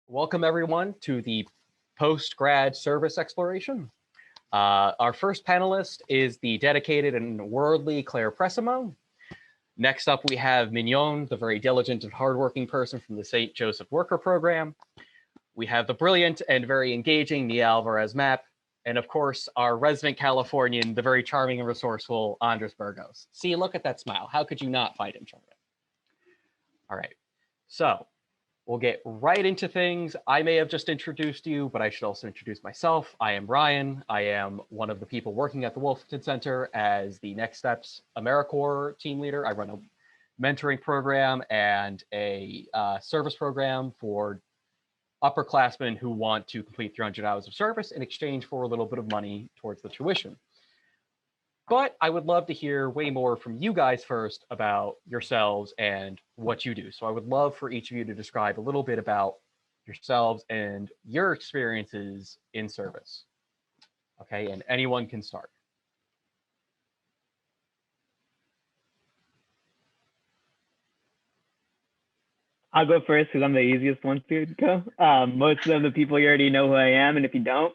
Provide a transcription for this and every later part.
Welcome everyone to the post-grad service exploration. Our first panelist is the dedicated and worldly Clare Pressimone. Next up, we have Mignon, the very diligent and hardworking person from the St. Joseph Worker Program. We have the brilliant and very engaging Nia Alvarez-Mapp. And of course, our resident Californian, the very charming and resourceful Andres Burgos. See, look at that smile. How could you not find him charming? All right, so we'll get right into things. I may have just introduced you, but I should also introduce myself. I am Ryan. I am one of the people working at the Wolfton Center as the Next Steps Americorps team leader. I run a mentoring program and a service program for upperclassmen who want to complete 300 hours of service in exchange for a little bit of money towards the tuition. But I would love to hear way more from you guys first about yourselves and what you do. So I would love for each of you to describe a little bit about yourselves and your experiences in service. Okay, and anyone can start. I'll go first because I'm the easiest one to go. Most of the people here already know who I am, and if you don't,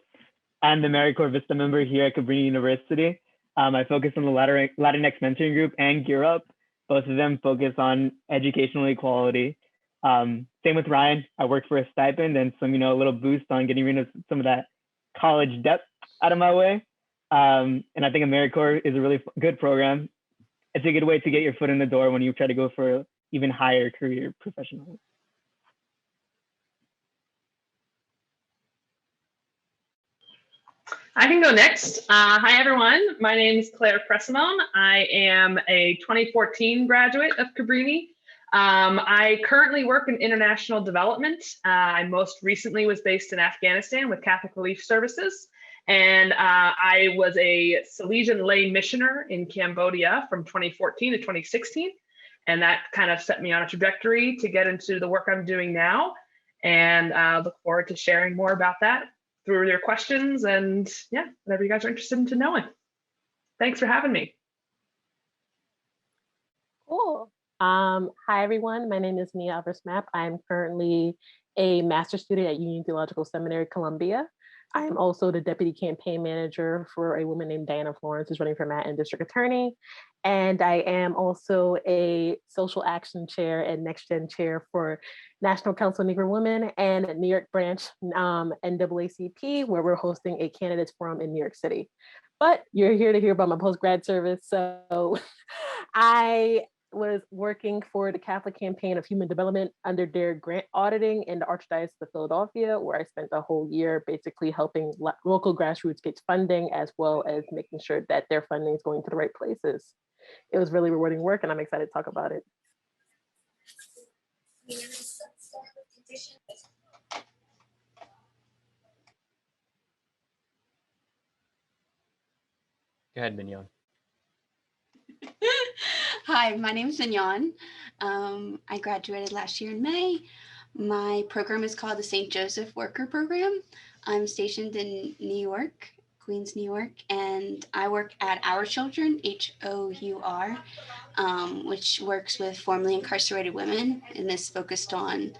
I'm the Americorps Vista member here at Cabrini University. I focus on the Latinx mentoring group and Gear Up. Both of them focus on educational equality. Same with Ryan. I work for a stipend and some, a little boost on getting rid of some of that college debt out of my way. And I think Americorps is a really good program. It's a good way to get your foot in the door when you try to go for even higher career professionally. I can go next. Hi, everyone. My name is Clare Pressimone. I am a 2014 graduate of Cabrini. I currently work in international development. I most recently was based in Afghanistan with Catholic Relief Services. And I was a Salesian lay missioner in Cambodia from 2014 to 2016. And that kind of set me on a trajectory to get into the work I'm doing now. And I look forward to sharing more about that through your questions and yeah, whatever you guys are interested in knowing. Thanks for having me. Cool. Hi, everyone. My name is Nia Alvarez-Mapp. I'm currently a master's student at Union Theological Seminary, Columbia. I am also the deputy campaign manager for a woman named Diana Florence, who's running for Manhattan District Attorney. And I am also a social action chair and next gen chair for National Council of Negro Women and New York branch NAACP, where we're hosting a candidates forum in New York City. But you're here to hear about my post-grad service. So I was working for the Catholic Campaign of Human Development under their grant auditing in the Archdiocese of Philadelphia, where I spent a whole year basically helping local grassroots get funding, as well as making sure that their funding is going to the right places. It was really rewarding work, and I'm excited to talk about it. Go ahead, Mignon. Hi, my name is Mignon. I graduated last year in May. My program is called the St. Joseph Worker Program. I'm stationed in New York, Queens, New York, and I work at Our Children, HOUR, which works with formerly incarcerated women, and is focused on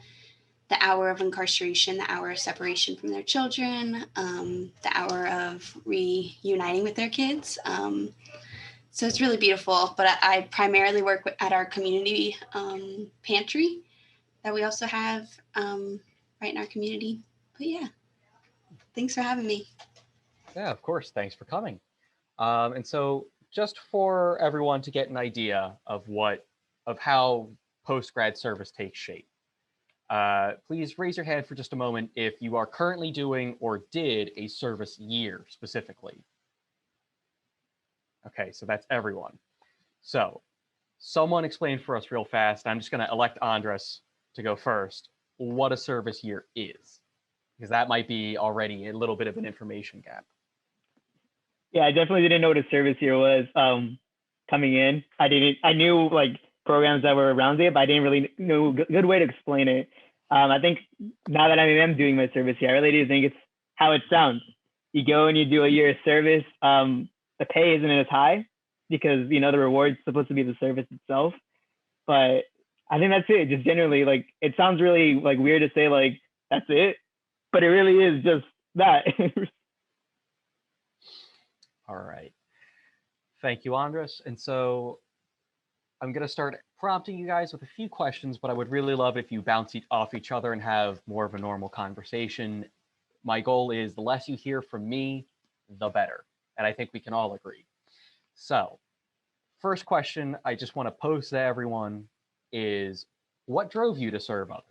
the hour of incarceration, the hour of separation from their children, the hour of reuniting with their kids. So it's really beautiful, but I primarily work at our community pantry that we also have right in our community. But yeah, thanks for having me. Yeah, of course. Thanks for coming. And so just for everyone to get an idea of how post-grad service takes shape, please raise your hand for just a moment if you are currently doing or did a service year specifically. Okay, so that's everyone. So someone explain for us real fast. I'm just going to elect Andres to go first, what a service year is, because that might be already a little bit of an information gap. Yeah, I definitely didn't know what a service year was coming in. I knew like programs that were around it, but I didn't really know a good way to explain it. I think now that I am doing my service year, I really do think it's how it sounds. You go and you do a year of service. The pay isn't as high because, the reward's supposed to be the service itself. But I think that's it. Just generally, like, it sounds really like weird to say like that's it. But it really is just that. All right. Thank you, Andres. And so I'm going to start prompting you guys with a few questions, but I would really love if you bounce off each other and have more of a normal conversation. My goal is the less you hear from me, the better. And I think we can all agree. So first question I just want to pose to everyone is, what drove you to serve others?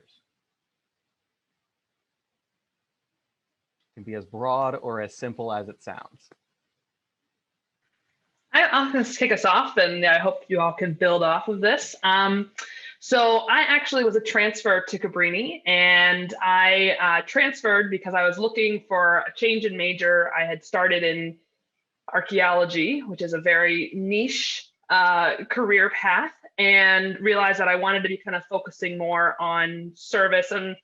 It can be as broad or as simple as it sounds. I'm going to kick us off, and I hope you all can build off of this. So I actually was a transfer to Cabrini, and I transferred because I was looking for a change in major. I had started in archaeology, which is a very niche career path, and realized that I wanted to be kind of focusing more on service and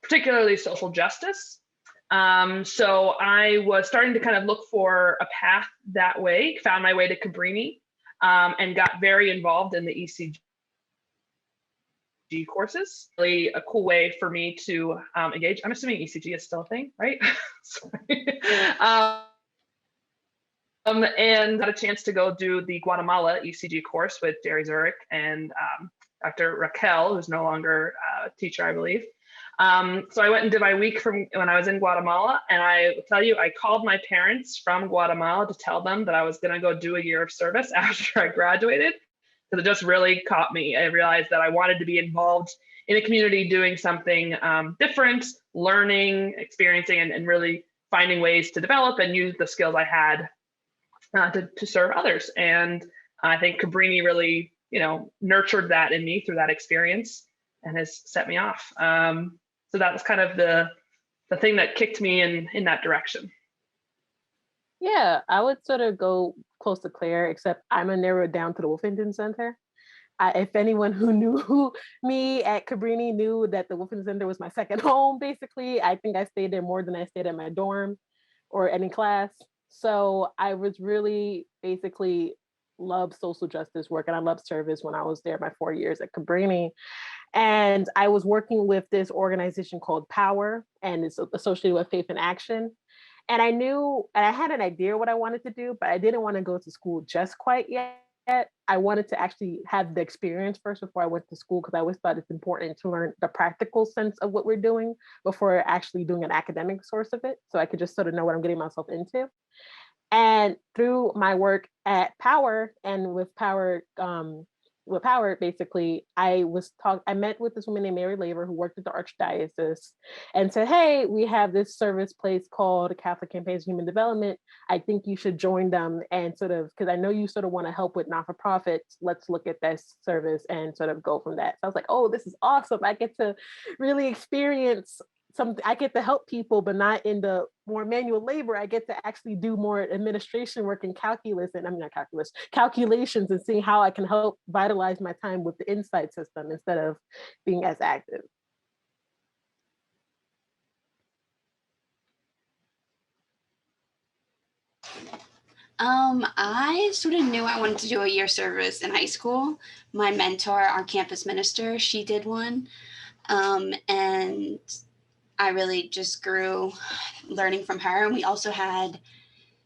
particularly social justice. So I was starting to kind of look for a path that way, found my way to Cabrini, and got very involved in the ECG courses. Really a cool way for me to engage. I'm assuming ECG is still a thing, right? And got a chance to go do the Guatemala ECG course with Jerry Zurich and Dr. Raquel, who's no longer a teacher, I believe. So I went and did my week from when I was in Guatemala, and I will tell you, I called my parents from Guatemala to tell them that I was going to go do a year of service after I graduated, because it just really caught me. I realized that I wanted to be involved in a community doing something different, learning, experiencing, and really finding ways to develop and use the skills I had to serve others. And I think Cabrini really, nurtured that in me through that experience and has set me off. So that was kind of the thing that kicked me in that direction. Yeah, I would sort of go close to Claire, except I'm gonna narrow it down to the Wolfington Center. If anyone who knew me at Cabrini knew that the Wolfington Center was my second home, basically, I think I stayed there more than I stayed at my dorm or any class. So I was really basically loved social justice work, and I loved service when I was there my 4 years at Cabrini. And I was working with this organization called Power, and it's associated with Faith in Action. And I knew, and I had an idea what I wanted to do, but I didn't want to go to school just quite yet. I wanted to actually have the experience first before I went to school, because I always thought it's important to learn the practical sense of what we're doing before actually doing an academic source of it. So I could just sort of know what I'm getting myself into. And through my work at Power and with Power, basically, I met with this woman named Mary Laver, who worked at the Archdiocese, and said, hey, we have this service place called Catholic Campaigns for Human Development. I think you should join them, and sort of, because I know you sort of want to help with not-for-profits, let's look at this service and sort of go from that. So I was like, oh, this is awesome. I get to really experience something. I get to help people, but not in the more manual labor. I get to actually do more administration work and calculations, and seeing how I can help vitalize my time with the insight system instead of being as active. I sort of knew I wanted to do a year service in high school. My mentor, our campus minister, she did one. And I really just grew learning from her. And we also had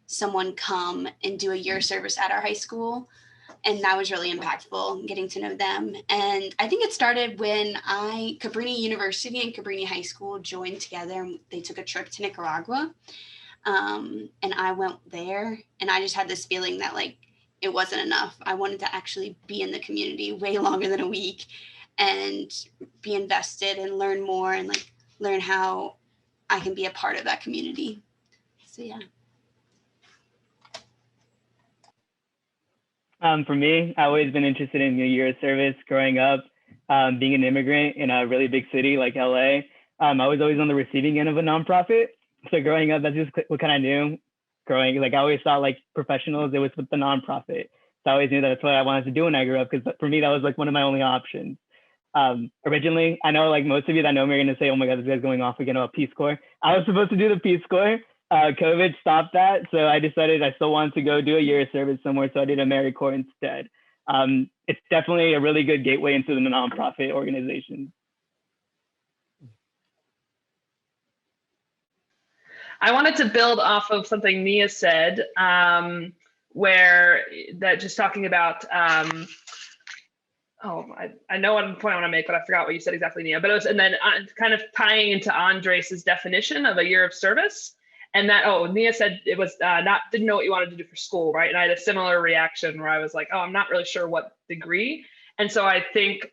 someone come and do a year service at our high school. And that was really impactful, getting to know them. And I think it started when Cabrini University and Cabrini High School joined together, and they took a trip to Nicaragua. And I went there, and I just had this feeling that it wasn't enough. I wanted to actually be in the community way longer than a week and be invested and learn more and learn how I can be a part of that community. So yeah. For me, I've always been interested in a year of service growing up. Being an immigrant in a really big city like LA, I was always on the receiving end of a nonprofit. So growing up, that's just what kind of knew. I always thought professionals, it was with the nonprofit. So I always knew that's what I wanted to do when I grew up, because for me, that was one of my only options. Originally, I know most of you that know me are going to say, oh my God, this guy's going off again about Peace Corps. I was supposed to do the Peace Corps. COVID stopped that. So I decided I still wanted to go do a year of service somewhere. So I did Americorps instead. It's definitely a really good gateway into the nonprofit organization. I wanted to build off of something Nia said, where that just talking about, I know what point I want to make, but I forgot what you said exactly, Nia. But it was, and then kind of tying into Andres's definition of a year of service, and that, Nia said it was didn't know what you wanted to do for school, right? And I had a similar reaction where I was like, I'm not really sure what degree. And so I think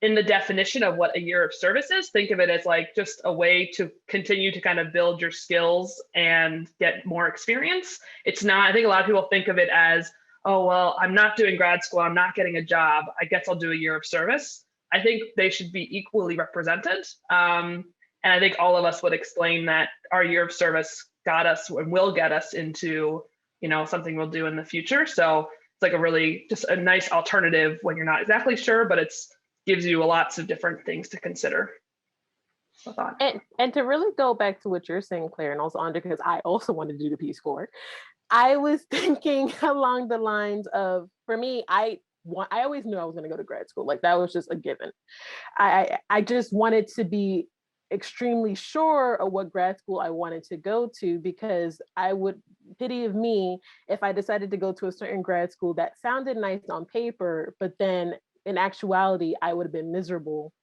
in the definition of what a year of service is, think of it as like just a way to continue to kind of build your skills and get more experience. It's not, I think a lot of people think of it as, oh, well, I'm not doing grad school, I'm not getting a job, I guess I'll do a year of service. I think they should be equally represented. And I think all of us would explain that our year of service got us and will get us into, something we'll do in the future. So it's like a really just a nice alternative when you're not exactly sure, but it's gives you lots of different things to consider. And to really go back to what you're saying, Claire, and also Andre, because I also wanted to do the Peace Corps. I was thinking along the lines of, for me, I always knew I was going to go to grad school. Like that was just a given. I just wanted to be extremely sure of what grad school I wanted to go to, because I would pity of me if I decided to go to a certain grad school that sounded nice on paper, but then in actuality, I would have been miserable.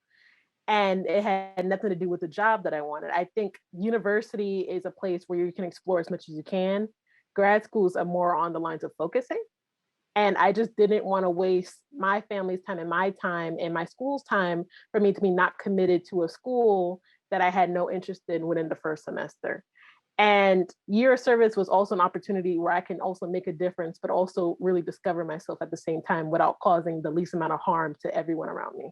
And it had nothing to do with the job that I wanted. I think university is a place where you can explore as much as you can. Grad schools are more on the lines of focusing. And I just didn't want to waste my family's time and my time and my school's time for me to be not committed to a school that I had no interest in within the first semester. And year of service was also an opportunity where I can also make a difference, but also really discover myself at the same time without causing the least amount of harm to everyone around me.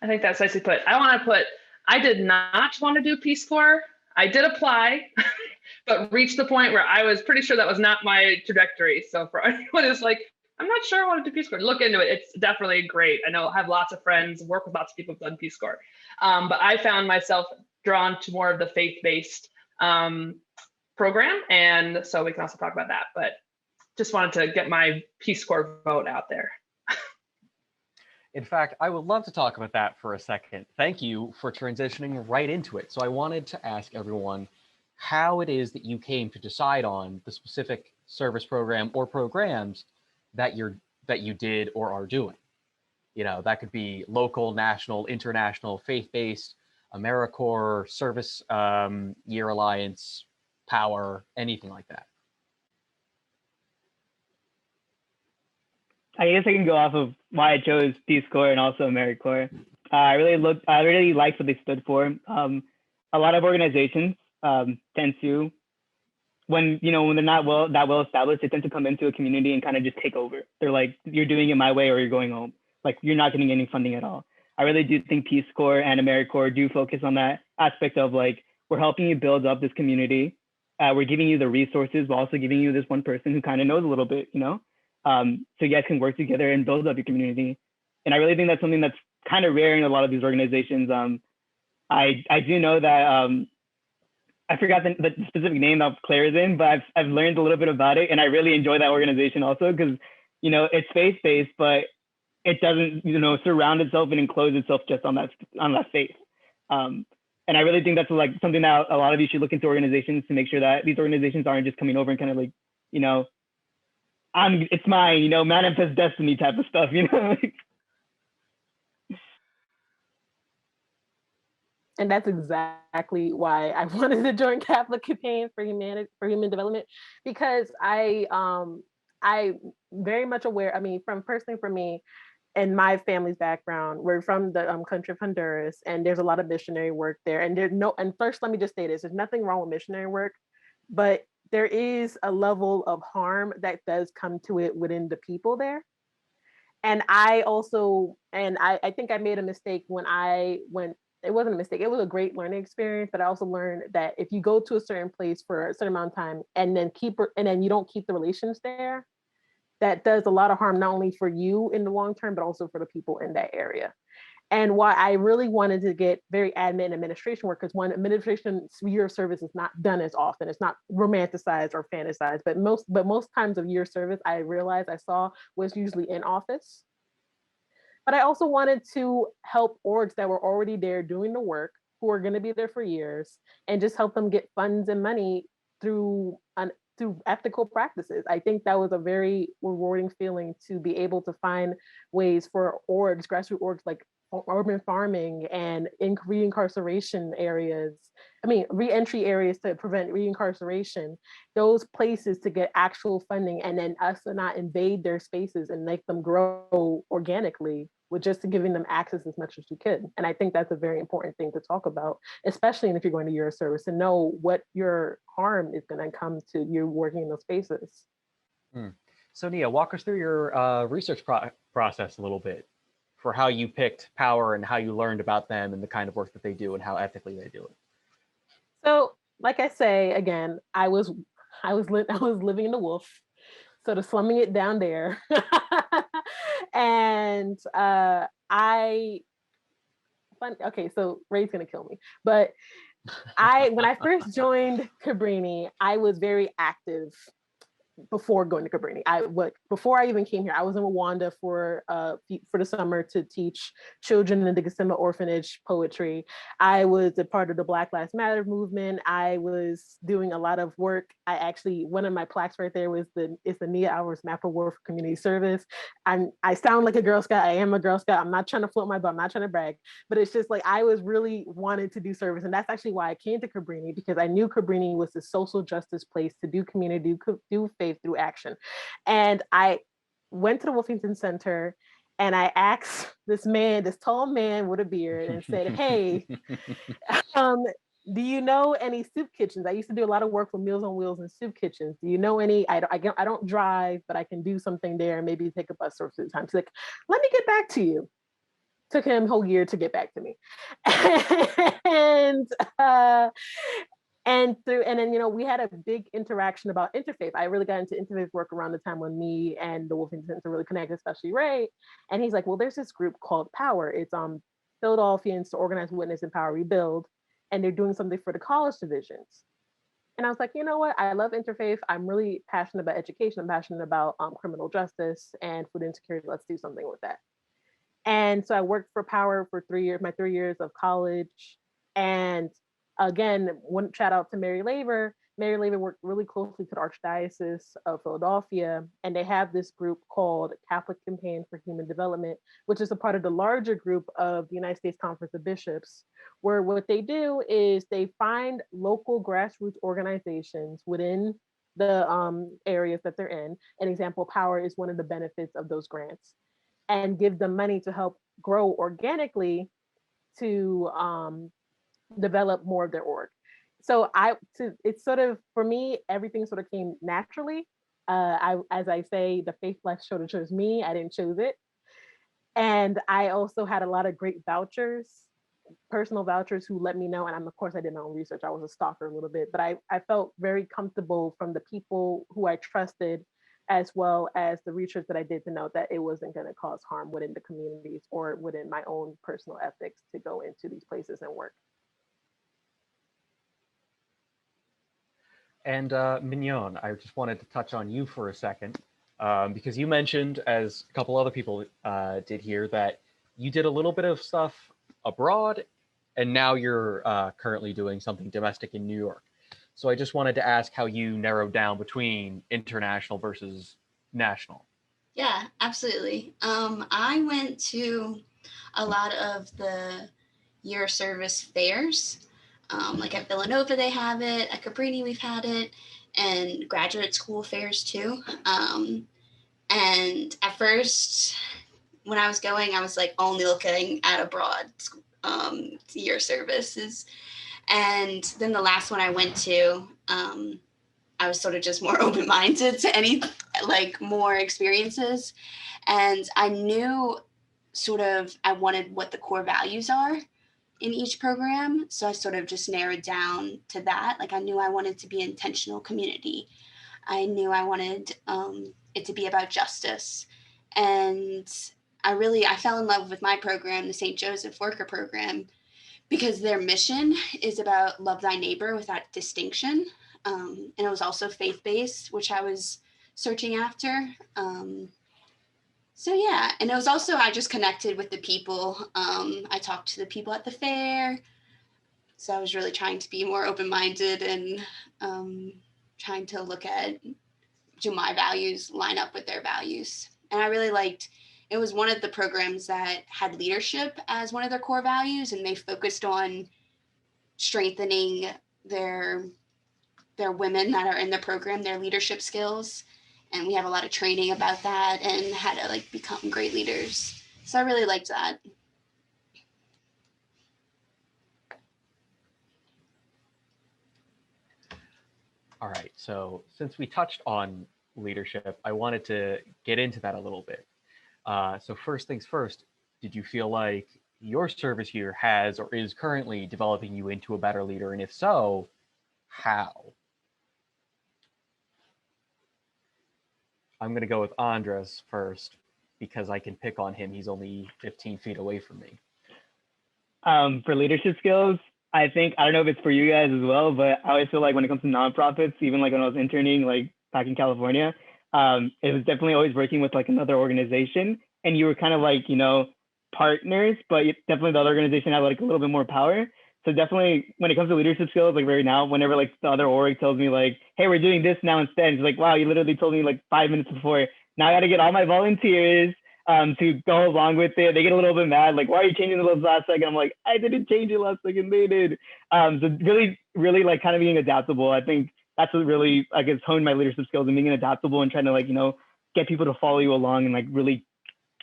I think that's nicely put. I did not want to do Peace Corps. I did apply, but reached the point where I was pretty sure that was not my trajectory. So for anyone who's like, I'm not sure I want to do Peace Corps, look into it. It's definitely great. I know I have lots of friends, work with lots of people who've done Peace Corps. But I found myself drawn to more of the faith-based program. And so we can also talk about that, but just wanted to get my Peace Corps vote out there. In fact, I would love to talk about that for a second. Thank you for transitioning right into it. So I wanted to ask everyone how it is that you came to decide on the specific service program or programs that you did or are doing. That could be local, national, international, faith-based, Americorps, Service Year Alliance, Power, anything like that. I guess I can go off of why I chose Peace Corps and also Americorps. I really liked what they stood for. A lot of organizations tend to, when they're not that well established, they tend to come into a community and kind of just take over. They're like, you're doing it my way or you're going home. Like you're not getting any funding at all. I really do think Peace Corps and Americorps do focus on that aspect of like, we're helping you build up this community. We're giving you the resources, but also giving you this one person who kind of knows a little bit, so you guys can work together and build up your community. And I really think that's something that's kind of rare in a lot of these organizations. I do know that I forgot the specific name that Clare is in, but I've learned a little bit about it, and I really enjoy that organization also because it's faith-based, but it doesn't surround itself and enclose itself just on that faith. And I really think that's like something that a lot of you should look into organizations to make sure that these organizations aren't just coming over and kind of like it's mine, manifest destiny type of stuff, And that's exactly why I wanted to join Catholic Campaign for Human Development, because I very much aware. I mean, personally for me and my family's background, we're from the country of Honduras, and there's a lot of missionary work there. And and first, let me just say this: there's nothing wrong with missionary work, but there is a level of harm that does come to it within the people there. And I think I made a mistake when it wasn't a mistake. It was a great learning experience, but I also learned that if you go to a certain place for a certain amount of time and then you don't keep the relations there, that does a lot of harm, not only for you in the long term, but also for the people in that area. And why I really wanted to get very admin and administration work, because one, administration year of service is not done as often. It's not romanticized or fantasized, but most times of year of service, I realized I saw was usually in office. But I also wanted to help orgs that were already there doing the work, who are going to be there for years, and just help them get funds and money through ethical practices. I think that was a very rewarding feeling, to be able to find ways for orgs, grassroots orgs like urban farming and re-incarceration areas, re-entry areas to prevent re-incarceration, those places to get actual funding, and then us to not invade their spaces and make them grow organically, with just giving them access as much as you could. And I think that's a very important thing to talk about, especially if you're going to year of service, to know what your harm is going to come to you working in those spaces. So Nia, walk us through your research process a little bit, for how you picked Power and how you learned about them and the kind of work that they do and how ethically they do it. So, like I say, again, I was living in the Wolf, sort of slumming it down there. And okay, so Ray's gonna kill me, but when I first joined Cabrini, I was very active before going to Cabrini. Before I even came here, I was in Rwanda for the summer to teach children in the Gasimba orphanage poetry. I was a part of the Black Lives Matter movement. I was doing a lot of work. One of my plaques right there is the Nia Alvarez-Mapp Award for Community Service. I sound like a Girl Scout. I am a Girl Scout. I'm not trying to float my butt. I'm not trying to brag, but it's just like, I was really wanted to do service. And that's actually why I came to Cabrini, because I knew Cabrini was a social justice place to do community, do faith through action. And I went to the Wolfington Center and I asked this tall man with a beard, and said, hey, do you know any soup kitchens? I used to do a lot of work for Meals on Wheels and soup kitchens. Do you know any? I don't drive, but I can do something there and maybe take a bus or two times. He's like, let me get back to you. Took him a whole year to get back to me. And then, we had a big interaction about interfaith. I really got into interfaith work around the time when me and the Wolfington Center really connected, especially Ray. And he's like, well, there's this group called Power. It's Philadelphians to Organize, Witness, Empower, Rebuild. And they're doing something for the college divisions. And I was like, you know what? I love interfaith. I'm really passionate about education. I'm passionate about criminal justice and food insecurity. Let's do something with that. And so I worked for Power for 3 years, my 3 years of college. And again, one shout out to Mary Laver. Mary Laver worked really closely to the Archdiocese of Philadelphia, and they have this group called Catholic Campaign for Human Development, which is a part of the larger group of the United States Conference of Bishops, where what they do is they find local grassroots organizations within the areas that they're in. An example, Power is one of the benefits of those grants, and give them money to help grow organically to develop more of their org. So it's sort of, for me, everything sort of came naturally. As I say, the faith life sort of chose me. I didn't choose it. And I also had a lot of great vouchers, personal vouchers, who let me know. And of course, I did my own research. I was a stalker a little bit, but I felt very comfortable from the people who I trusted, as well as the research that I did, to know that it wasn't going to cause harm within the communities or within my own personal ethics to go into these places and work. And Mignon, I just wanted to touch on you for a second, because you mentioned, as a couple other people did here, that you did a little bit of stuff abroad, and now you're currently doing something domestic in New York. So I just wanted to ask how you narrowed down between international versus national. Yeah, absolutely. I went to a lot of the year service fairs. Like at Villanova, they have it. At Cabrini, we've had it. And graduate school fairs, too. And at first, when I was going, I was like only looking at abroad year services. And then the last one I went to, I was sort of just more open-minded to any more experiences. And I knew I wanted what the core values are in each program. So I sort of just narrowed down to that. I knew I wanted to be intentional community. I knew I wanted it to be about justice. And I fell in love with my program, the St. Joseph Worker Program, because their mission is about love thy neighbor without distinction. And it was also faith-based, which I was searching after. So yeah, and it was also, I just connected with the people. I talked to the people at the fair. So I was really trying to be more open-minded and trying to look at, do my values line up with their values? And I really liked, it was one of the programs that had leadership as one of their core values, and they focused on strengthening their women that are in the program, their leadership skills. And we have a lot of training about that and how to like become great leaders. So I really liked that. All right, so since we touched on leadership, I wanted to get into that a little bit. So first things first, did you feel like your service here has or is currently developing you into a better leader? And if so, how? I'm going to go with Andres first because I can pick on him. He's only 15 feet away from me. For leadership skills, I think, I don't know if it's for you guys as well, but I always feel like when it comes to nonprofits, even like when I was interning, like back in California, it was definitely always working with like another organization, and you were kind of like, you know, partners, but definitely the other organization had like a little bit more power. So definitely when it comes to leadership skills, like right now, whenever like the other org tells me like, hey, we're doing this now instead, it's like, wow, you literally told me like 5 minutes before. Now I got to get all my volunteers to go along with it. They get a little bit mad, like, why are you changing the last second? I'm like, I didn't change it last second, they did. So really like kind of being adaptable. I think that's what really, I guess, honed my leadership skills and being adaptable and trying to like, you know, get people to follow you along and like really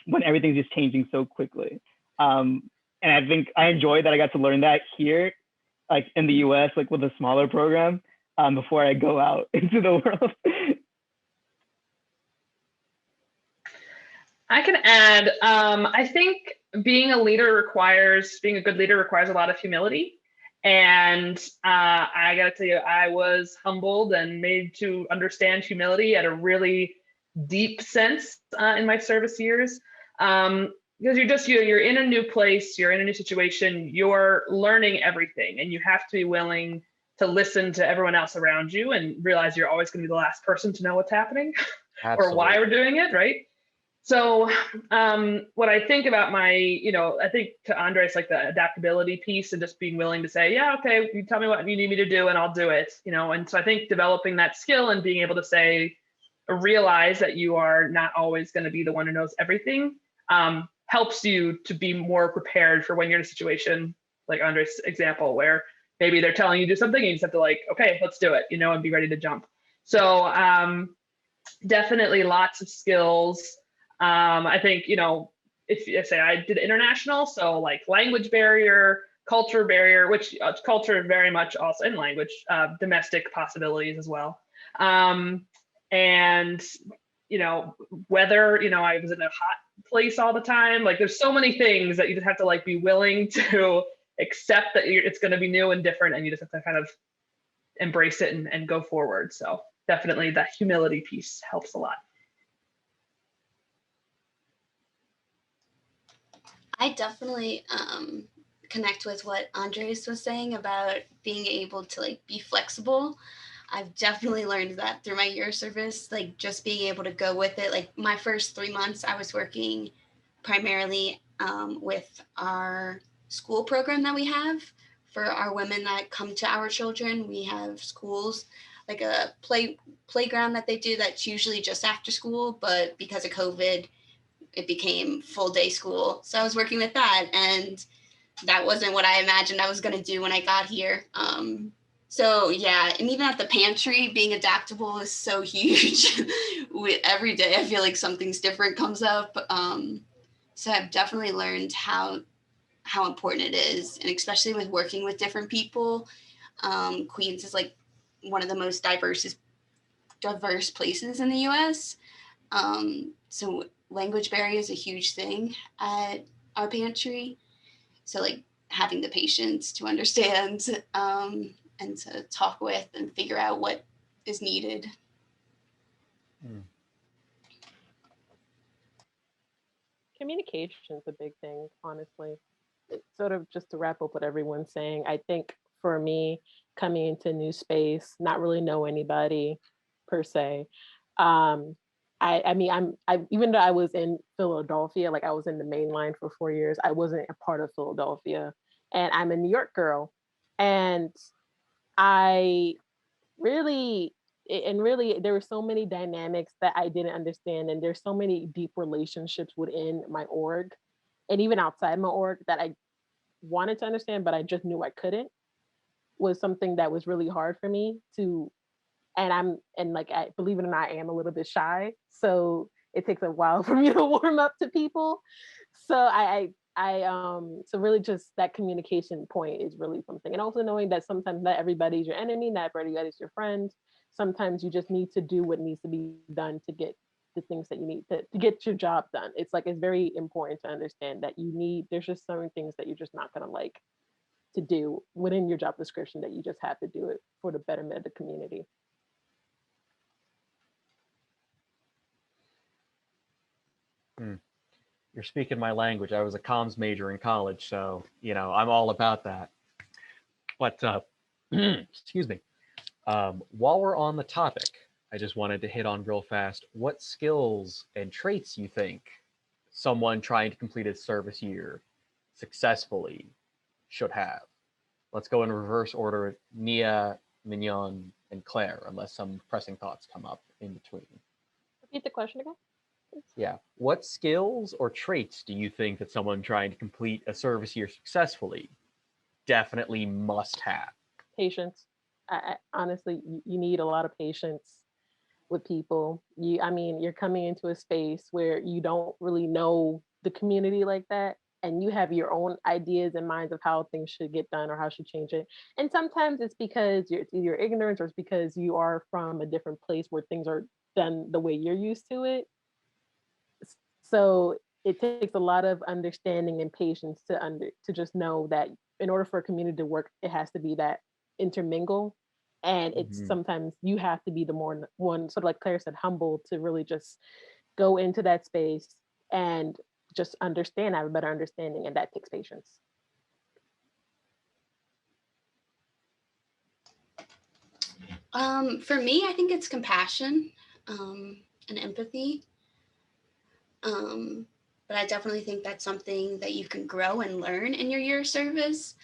when everything's just changing so quickly. And I think I enjoyed that I got to learn that here, like in the US, like with a smaller program before I go out into the world. I can add, I think being a good leader requires a lot of humility. And I gotta tell you, I was humbled and made to understand humility at a really deep sense in my service years. Because you're in a new place, you're in a new situation, you're learning everything, and you have to be willing to listen to everyone else around you and realize you're always gonna be the last person to know what's happening or why we're doing it, right? So what I think about I think to Andres, like the adaptability piece and just being willing to say, yeah, okay, you tell me what you need me to do and I'll do it, and so I think developing that skill and being able to say, realize that you are not always going to be the one who knows everything helps you to be more prepared for when you're in a situation like Andres' example, where maybe they're telling you to do something and you just have to like, okay, let's do it, and be ready to jump. So definitely lots of skills. I think, if say I did international, so like language barrier, culture barrier, which culture very much also in language, domestic possibilities as well. And, weather, I was in a hot place all the time. Like there's so many things that you just have to like be willing to accept that it's going to be new and different, and you just have to kind of embrace it and go forward. So definitely that humility piece helps a lot. I definitely connect with what Andres was saying about being able to like be flexible. I've definitely learned that through my year of service, like just being able to go with it. Like my first 3 months, I was working primarily with our school program that we have for our women that come to our children. We have schools, like a playground that they do that's usually just after school, but because of COVID, it became full day school. So I was working with that, and that wasn't what I imagined I was going to do when I got here. So yeah, and even at the pantry, being adaptable is so huge. Every day I feel like something's different comes up. So I've definitely learned how important it is, and especially with working with different people. Queens is like one of the most diverse places in the US. So language barrier is a huge thing at our pantry. So like having the patience to understand and to talk with and figure out what is needed. Communication is a big thing, honestly. Sort of just to wrap up what everyone's saying, I think for me, coming into a new space, not really know anybody per se, I mean, even though I was in Philadelphia, like I was in the main line for 4 years, I wasn't a part of Philadelphia, and I'm a New York girl, and I really, really, there were so many dynamics that I didn't understand, and there's so many deep relationships within my org, and even outside my org that I wanted to understand, but I just knew I couldn't. Was something that was really hard for me to, and like, I believe it or not, I am a little bit shy, so it takes a while for me to warm up to people. So so really just that communication point is really something, and also knowing that sometimes not everybody's your enemy, not everybody's your friend. Sometimes you just need to do what needs to be done to get the things that you need to get your job done. It's like, it's very important to understand that there's just certain things that you're just not going to like to do within your job description, that you just have to do it for the betterment of the community. You're speaking my language. I was a comms major in college, so I'm all about that. But excuse me. While we're on the topic, I just wanted to hit on real fast what skills and traits you think someone trying to complete a service year successfully should have. Let's go in reverse order: Nia, Mignon, and Claire, unless some pressing thoughts come up in between. Repeat the question again. Yeah. What skills or traits do you think that someone trying to complete a service year successfully definitely must have? Patience. I honestly, you need a lot of patience with people. You're coming into a space where you don't really know the community like that, and you have your own ideas and minds of how things should get done or how should change it. And sometimes it's because it's either ignorance, or it's because you are from a different place where things are done the way you're used to it. So it takes a lot of understanding and patience to just know that in order for a community to work, it has to be that intermingle. And it's sometimes you have to be the more one, sort of like Claire said, humble, to really just go into that space and just have a better understanding, and that takes patience. For me, I think it's compassion and empathy. But I definitely think that's something that you can grow and learn in your year of service.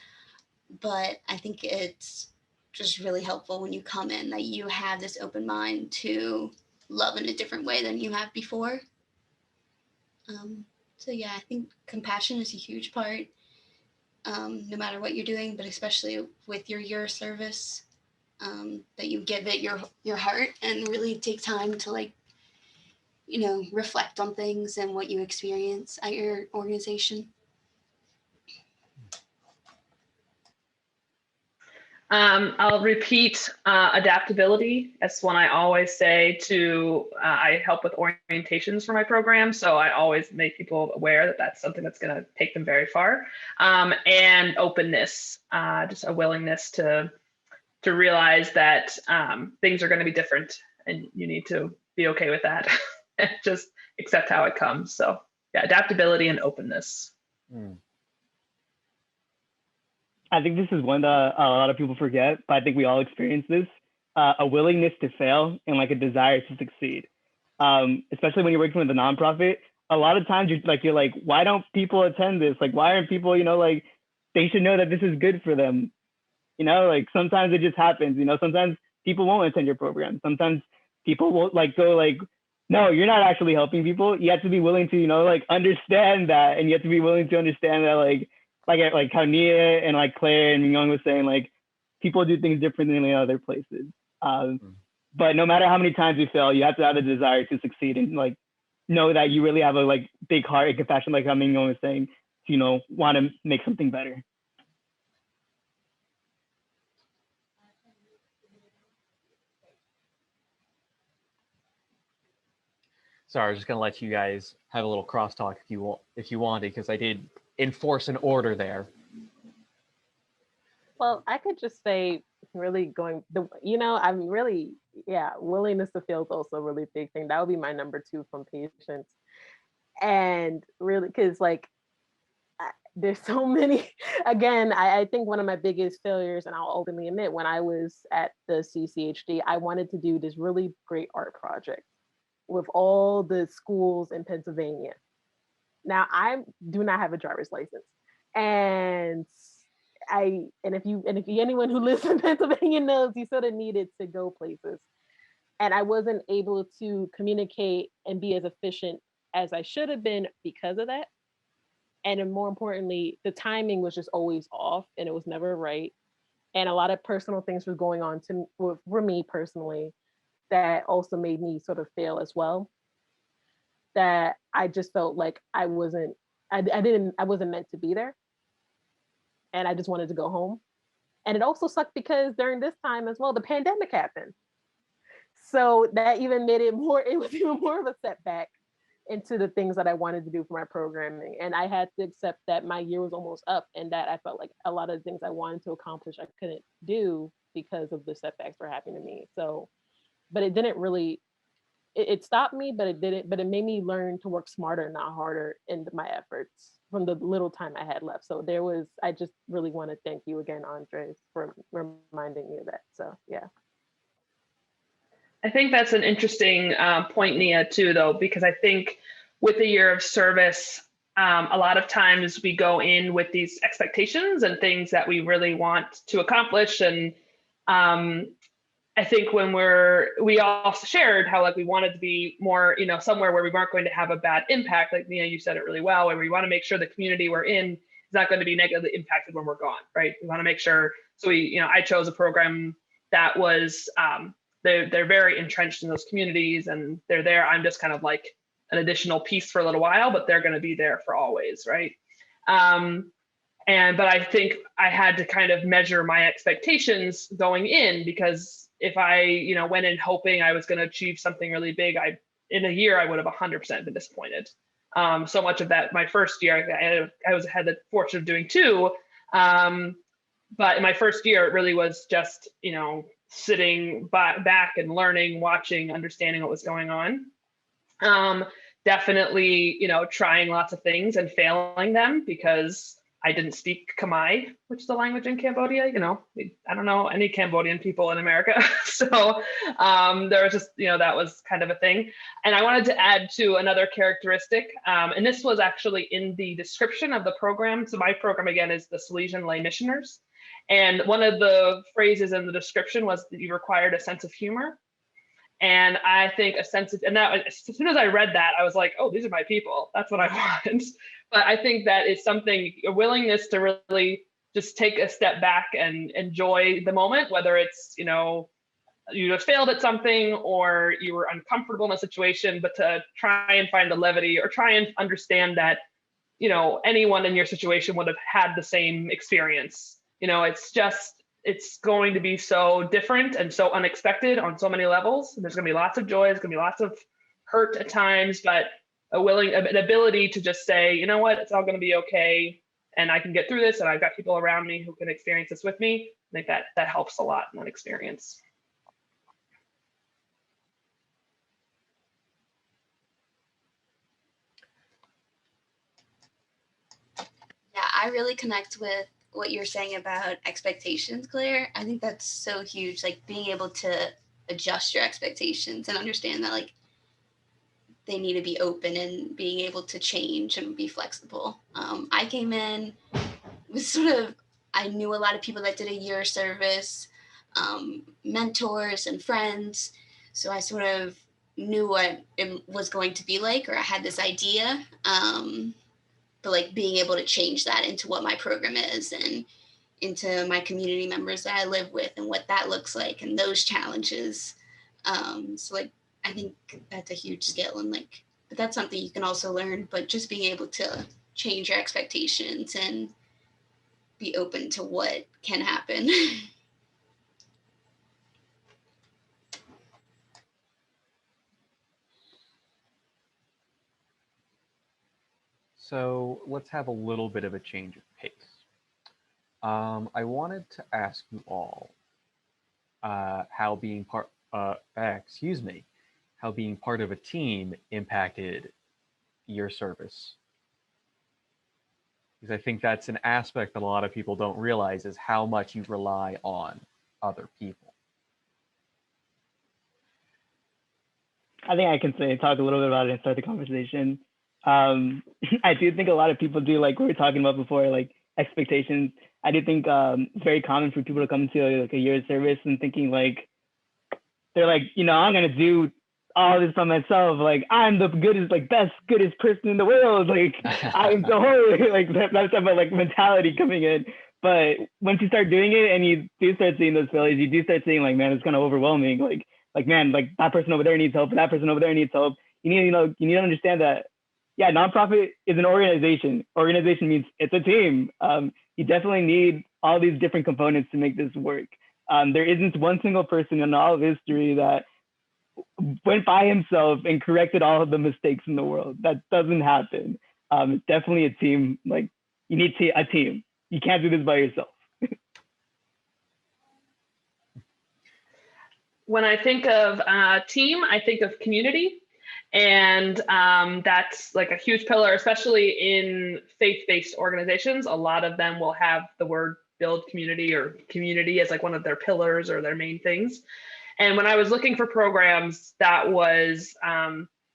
But I think it's just really helpful when you come in that you have this open mind to love in a different way than you have before. So yeah, I think compassion is a huge part, no matter what you're doing, but especially with your year of service, that you give it your heart and really take time to reflect on things and what you experience at your organization. I'll repeat adaptability. That's one I always say to, I help with orientations for my program. So I always make people aware that that's something that's going to take them very far. And openness, just a willingness to realize that things are going to be different, and you need to be okay with that and just accept how it comes. So yeah, adaptability and openness. I think this is one that a lot of people forget, but I think we all experience this, a willingness to fail and like a desire to succeed. Especially when you're working with a nonprofit, a lot of times you're like, why don't people attend this? Like, why aren't people, like, they should know that this is good for them. Like sometimes it just happens, sometimes people won't attend your program. Sometimes people will go no, you're not actually helping people. You have to be willing to, understand that. And you have to be willing to understand that, like how Nia and Claire and Mignon was saying, people do things differently in other places. But no matter how many times you fail, you have to have a desire to succeed and know that you really have a big heart and compassion, like how Mignon was saying, to want to make something better. Sorry, I was just gonna let you guys have a little crosstalk if you want, because I did enforce an order there. Well, I could just say, really willingness to fail is also a really big thing. That would be my number 2 from patience. And really, because there's so many, again, I think one of my biggest failures, and I'll openly admit, when I was at the CCHD, I wanted to do this really great art project. with all the schools in Pennsylvania. Now I do not have a driver's license, and if anyone who lives in Pennsylvania knows, you sort of needed to go places, and I wasn't able to communicate and be as efficient as I should have been because of that. And then more importantly, the timing was just always off, and it was never right. And a lot of personal things were going on for me personally that also made me sort of fail as well. That I just felt like I wasn't meant to be there, and I just wanted to go home. And it also sucked because during this time as well, the pandemic happened. So that even made it was even more of a setback into the things that I wanted to do for my programming. And I had to accept that my year was almost up, and that I felt like a lot of the things I wanted to accomplish, I couldn't do because of the setbacks were happening to me. So, but it didn't really, it stopped me, but it made me learn to work smarter, not harder in my efforts from the little time I had left. So I just really want to thank you again, Andres, for reminding me of that. So, yeah. I think that's an interesting point, Nia, too, though, because I think with a year of service, a lot of times we go in with these expectations and things that we really want to accomplish. And I think when we also shared how like we wanted to be more, somewhere where we weren't going to have a bad impact. Like Nia, you said it really well, where we want to make sure the community we're in is not going to be negatively impacted when we're gone, right? We want to make sure. So I chose a program that was, they're very entrenched in those communities and they're there. I'm just kind of like an additional piece for a little while, but they're going to be there for always, right? But I think I had to kind of measure my expectations going in, because if I, went in hoping I was going to achieve something really big, in a year, I would have 100% been disappointed. So much of that, my first year, I had the fortune of doing two. But in my first year, it really was just, sitting back and learning, watching, understanding what was going on. Definitely, trying lots of things and failing them because I didn't speak Khmer, which is the language in Cambodia. I don't know any Cambodian people in America. So there was just, that was kind of a thing. And I wanted to add to another characteristic. And this was actually in the description of the program. So my program, again, is the Salesian Lay Missioners. And one of the phrases in the description was that you required a sense of humor. And I think as soon as I read that, I was like, oh, these are my people. That's what I want. But I think that is something, a willingness to really just take a step back and enjoy the moment, whether it's, you just failed at something or you were uncomfortable in a situation, but to try and find the levity or try and understand that, anyone in your situation would have had the same experience. It's going to be so different and so unexpected on so many levels. There's going to be lots of joy. There's going to be lots of hurt at times, but an ability to just say, you know what, it's all going to be okay. And I can get through this. And I've got people around me who can experience this with me. I think that helps a lot in that experience. Yeah, I really connect with what you're saying about expectations, Claire. I think that's so huge, like being able to adjust your expectations and understand that like they need to be open and being able to change and be flexible. I came in with I knew a lot of people that did a year service, mentors and friends. So I sort of knew what it was going to be like, or I had this idea. But like being able to change that into what my program is and into my community members that I live with and what that looks like and those challenges. So like, I think that's a huge skill and but that's something you can also learn, but just being able to change your expectations and be open to what can happen. So let's have a little bit of a change of pace. I wanted to ask you all how being part of a team impacted your service. Because I think that's an aspect that a lot of people don't realize is how much you rely on other people. I think I can talk a little bit about it and start the conversation. I do think a lot of people do, like we were talking about before, like expectations. I do think it's very common for people to come to like a year of service and thinking like, they're like, you know, I'm gonna do all this by myself. Like I'm the goodest, like goodest person in the world. Like I'm the whole, like that's about like mentality coming in. But once you start doing it and you do start seeing those failures, you do start seeing like, man, it's kind of overwhelming. Like man, like that person over there needs help, that person over there needs help. You need to understand that, yeah, nonprofit is an organization. Organization means it's a team. You definitely need all these different components to make this work. There isn't one single person in all of history that went by himself and corrected all of the mistakes in the world. That doesn't happen. It's definitely a team. Like you need a team. You can't do this by yourself. When I think of team, I think of community. And that's like a huge pillar, especially in faith-based organizations. A lot of them will have the word build community or community as like one of their pillars or their main things. And when I was looking for programs, that was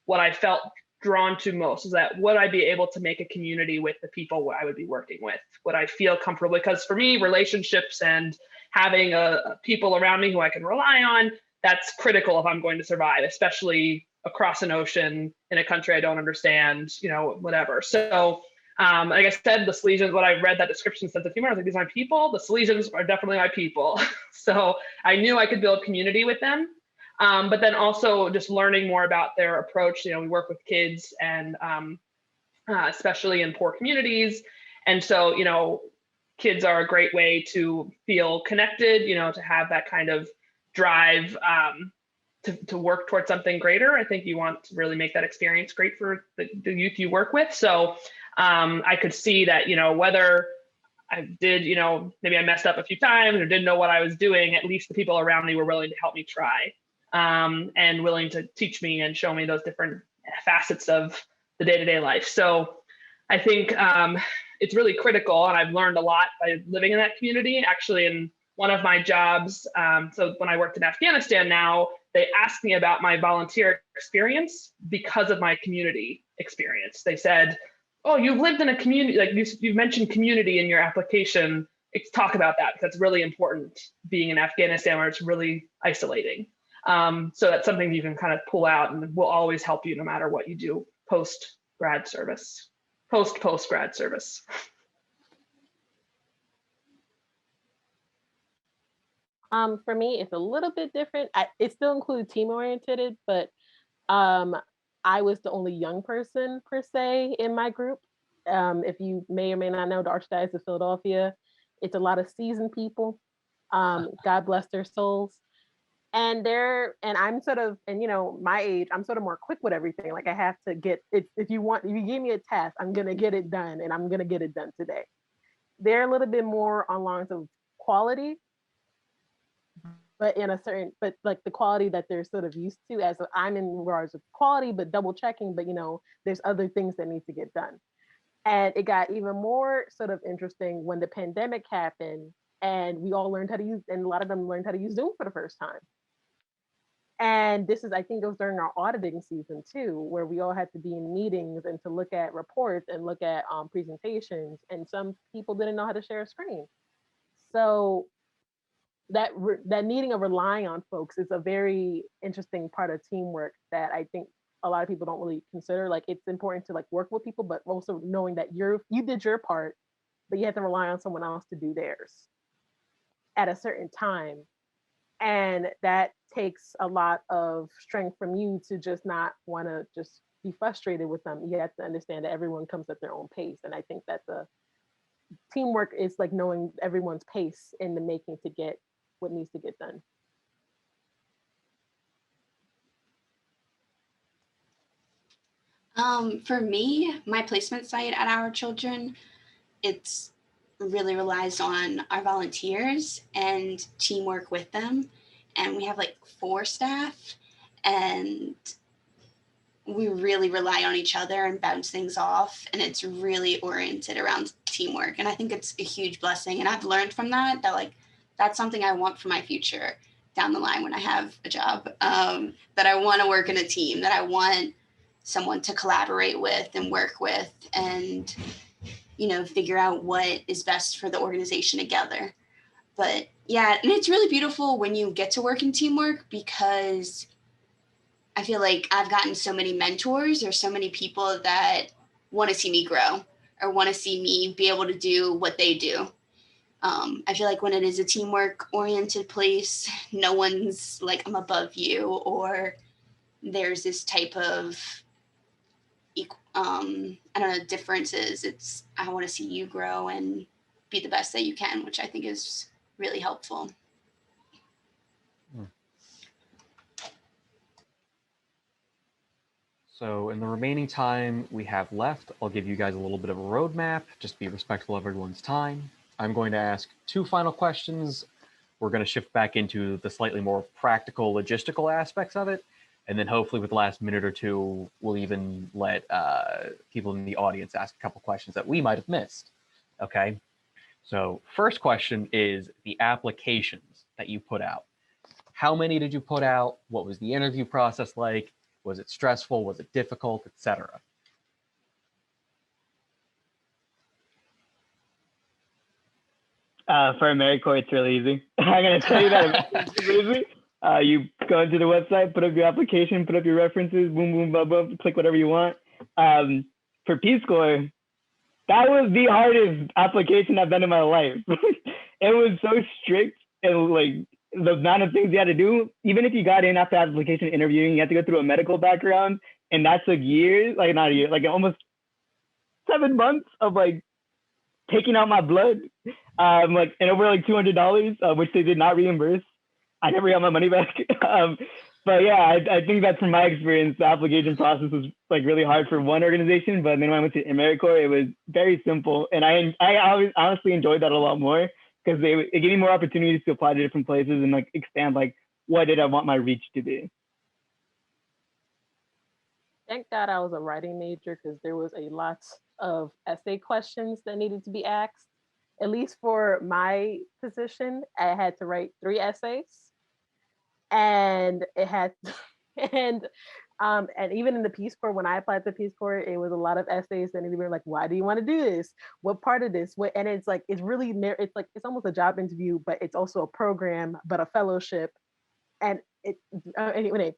what I felt drawn to most, is that would I be able to make a community with the people I would be working with? Would I feel comfortable? Because for me, relationships and having people around me who I can rely on, that's critical if I'm going to survive, especially across an ocean in a country I don't understand, you know, whatever. So like I said, the Salesians, what I read that description said the humor, I was like, these are my people. The Salesians are definitely my people. So I knew I could build community with them. But then also just learning more about their approach. You know, we work with kids and especially in poor communities. And so, you know, kids are a great way to feel connected, you know, to have that kind of drive to work towards something greater. I think you want to really make that experience great for the youth you work with. So I could see that, you know, whether I did, you know, maybe I messed up a few times or didn't know what I was doing, at least the people around me were willing to help me try and willing to teach me and show me those different facets of the day-to-day life. So I think it's really critical, and I've learned a lot by living in that community. Actually, in one of my jobs, so when I worked in Afghanistan now, they asked me about my volunteer experience because of my community experience. They said, oh, you've lived in a community, like you've mentioned community in your application. Talk about that, because it's really important being in Afghanistan where it's really isolating. So that's something you can kind of pull out and will always help you no matter what you do post-grad service. Post-grad service. For me, it's a little bit different. It still includes team-oriented, but I was the only young person per se in my group. If you may or may not know, the Archdiocese of Philadelphia, it's a lot of seasoned people. God bless their souls. And I'm sort of, and you know, my age, I'm sort of more quick with everything. Like I have to get it. If you give me a task, I'm gonna get it done, and I'm gonna get it done today. They're a little bit more on lines of quality, but but like the quality that they're sort of used to, as I'm in regards of quality, but double checking, but you know, there's other things that need to get done. And it got even more sort of interesting when the pandemic happened and we all learned how to use, and a lot of them learned how to use Zoom for the first time. And I think it was during our auditing season too, where we all had to be in meetings and to look at reports and look at presentations, and some people didn't know how to share a screen. So that needing of relying on folks is a very interesting part of teamwork that I think a lot of people don't really consider. Like it's important to like work with people, but also knowing that you did your part, but you have to rely on someone else to do theirs at a certain time. And that takes a lot of strength from you to just not want to just be frustrated with them. You have to understand that everyone comes at their own pace. And I think that the teamwork is like knowing everyone's pace in the making to get what needs to get done. For me, my placement site at Our Children, it's really relies on our volunteers and teamwork with them. And we have like 4 staff, and we really rely on each other and bounce things off. And it's really oriented around teamwork. And I think it's a huge blessing. And I've learned from that like, that's something I want for my future. down the line when I have a job, that I want to work in a team, that I want someone to collaborate with and work with and, you know, figure out what is best for the organization together. But yeah, and it's really beautiful when you get to work in teamwork, because I feel like I've gotten so many mentors or so many people that want to see me grow or want to see me be able to do what they do. I feel like when it is a teamwork oriented place, no one's like, I'm above you, or there's this type of, I don't know, differences. It's, I want to see you grow and be the best that you can, which I think is really helpful. So in the remaining time we have left, I'll give you guys a little bit of a roadmap, just be respectful of everyone's time. I'm going to ask 2 final questions. We're going to shift back into the slightly more practical, logistical aspects of it. And then hopefully with the last minute or two, we'll even let people in the audience ask a couple questions that we might have missed. Okay. So first question is the applications that you put out. How many did you put out? What was the interview process like? Was it stressful? Was it difficult, etc.? For Americorps, it's really easy. I'm going to tell you that it's easy. You go into the website, put up your application, put up your references, boom, boom, boom, boom, click whatever you want. For Peace Corps, that was the hardest application I've done in my life. It was so strict, and like the amount of things you had to do. Even if you got in after application interviewing, you had to go through a medical background, and that took years, like not a year, like almost 7 months of like taking out my blood, like, and over like $200, which they did not reimburse. I never got my money back. But yeah, I think that from my experience, the application process was like really hard for one organization. But then when I went to Americorps, it was very simple, and I always honestly enjoyed that a lot more, because it gave me more opportunities to apply to different places and like expand like what did I want my reach to be. Thank God I was a writing major, because there was a lot of essay questions that needed to be asked. At least for my position, I had to write 3 essays, and it had, and even in the Peace Corps, when I applied to Peace Corps, it was a lot of essays, and they were like, "Why do you want to do this? What part of this?" And it's like it's really it's like it's almost a job interview, but it's also a program, but a fellowship, and it anyway.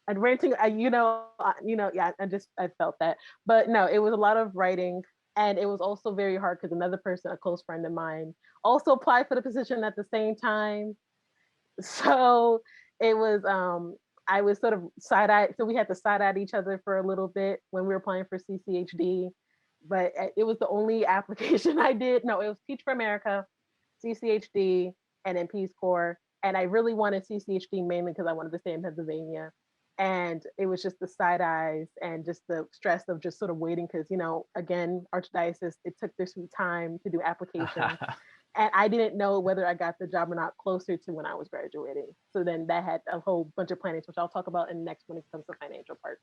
And ranting, yeah, I felt that, but no, it was a lot of writing, and it was also very hard because another person, a close friend of mine, also applied for the position at the same time. So it was, I was sort of side-eyed, so we had to side-eye each other for a little bit when we were applying for CCHD, but it was the only application I did. No, it was Teach for America, CCHD, and then Peace Corps, and I really wanted CCHD mainly because I wanted to stay in Pennsylvania. And it was just the side eyes and just the stress of just sort of waiting, because, you know, again, Archdiocese, it took their sweet time to do applications. And I didn't know whether I got the job or not closer to when I was graduating. So then that had a whole bunch of planning, which I'll talk about in the next when it comes to financial parts.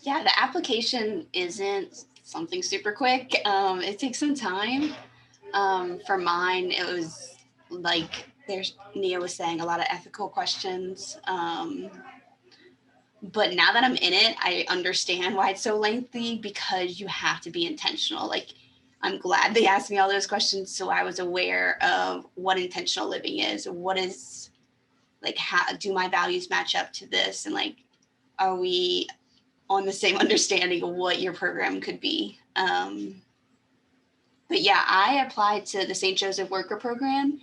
Yeah, the application isn't something super quick. It takes some time. For mine, it was like Nia was saying, a lot of ethical questions. But now that I'm in it, I understand why it's so lengthy, because you have to be intentional. Like, I'm glad they asked me all those questions, so I was aware of what intentional living is, what is, like, how do my values match up to this, and like, are we on the same understanding of what your program could be. But yeah, I applied to the St. Joseph Worker Program,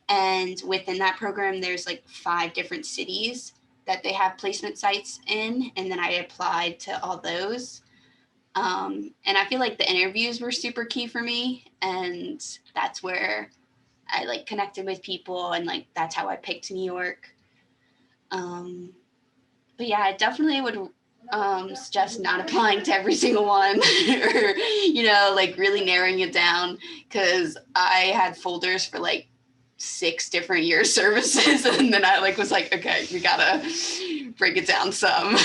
and within that program, there's like 5 different cities that they have placement sites in, and then I applied to all those. And I feel like the interviews were super key for me, and that's where I like connected with people, and like that's how I picked New York. But yeah, I definitely would suggest not applying to every single one, or, you know, like really narrowing it down, because I had folders for like 6 different year services, and then I like was like, okay, we gotta break it down some.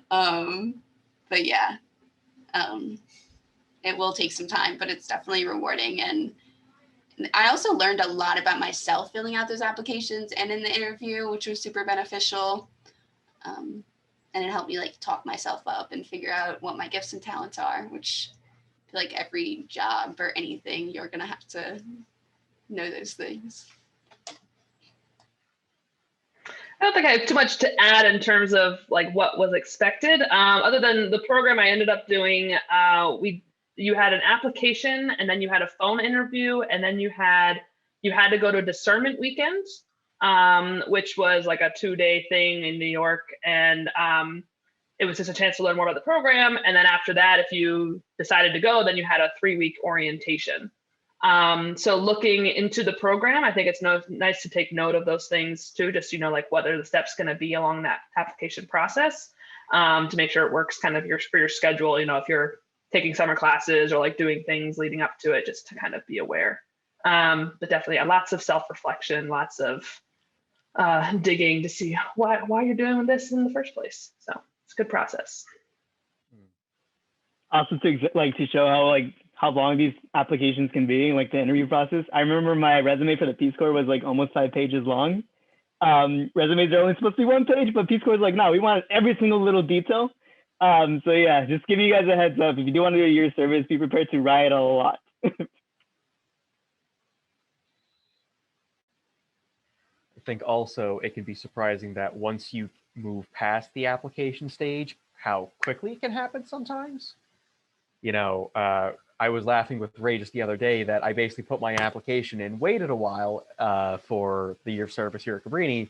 But yeah, it will take some time, but it's definitely rewarding. And I also learned a lot about myself filling out those applications and in the interview, which was super beneficial. And it helped me like talk myself up and figure out what my gifts and talents are, which I feel like every job or anything, you're going to have to know those things. I don't think I have too much to add in terms of like what was expected, other than the program I ended up doing. You had an application, and then you had a phone interview, and then you had to go to a discernment weekend, which was like a 2-day thing in New York, and it was just a chance to learn more about the program. And then after that, if you decided to go, then you had a 3-week orientation. So looking into the program, I think it's nice to take note of those things too, just, like what are the steps going to be along that application process, to make sure it works kind of for your schedule, if you're taking summer classes or like doing things leading up to it, just to kind of be aware. But definitely lots of self-reflection, lots of digging to see why you're doing this in the first place. So it's a good process. Also to show how long these applications can be, like the interview process. I remember my resume for the Peace Corps was like almost 5 pages long. Resumes are only supposed to be 1 page, but Peace Corps is like, no, we want every single little detail. So yeah, just giving you guys a heads up. If you do want to do a year service, be prepared to write a lot. I think also it can be surprising that once you move past the application stage, how quickly it can happen sometimes. I was laughing with Ray just the other day that I basically put my application in, waited a while for the year of service here at Cabrini,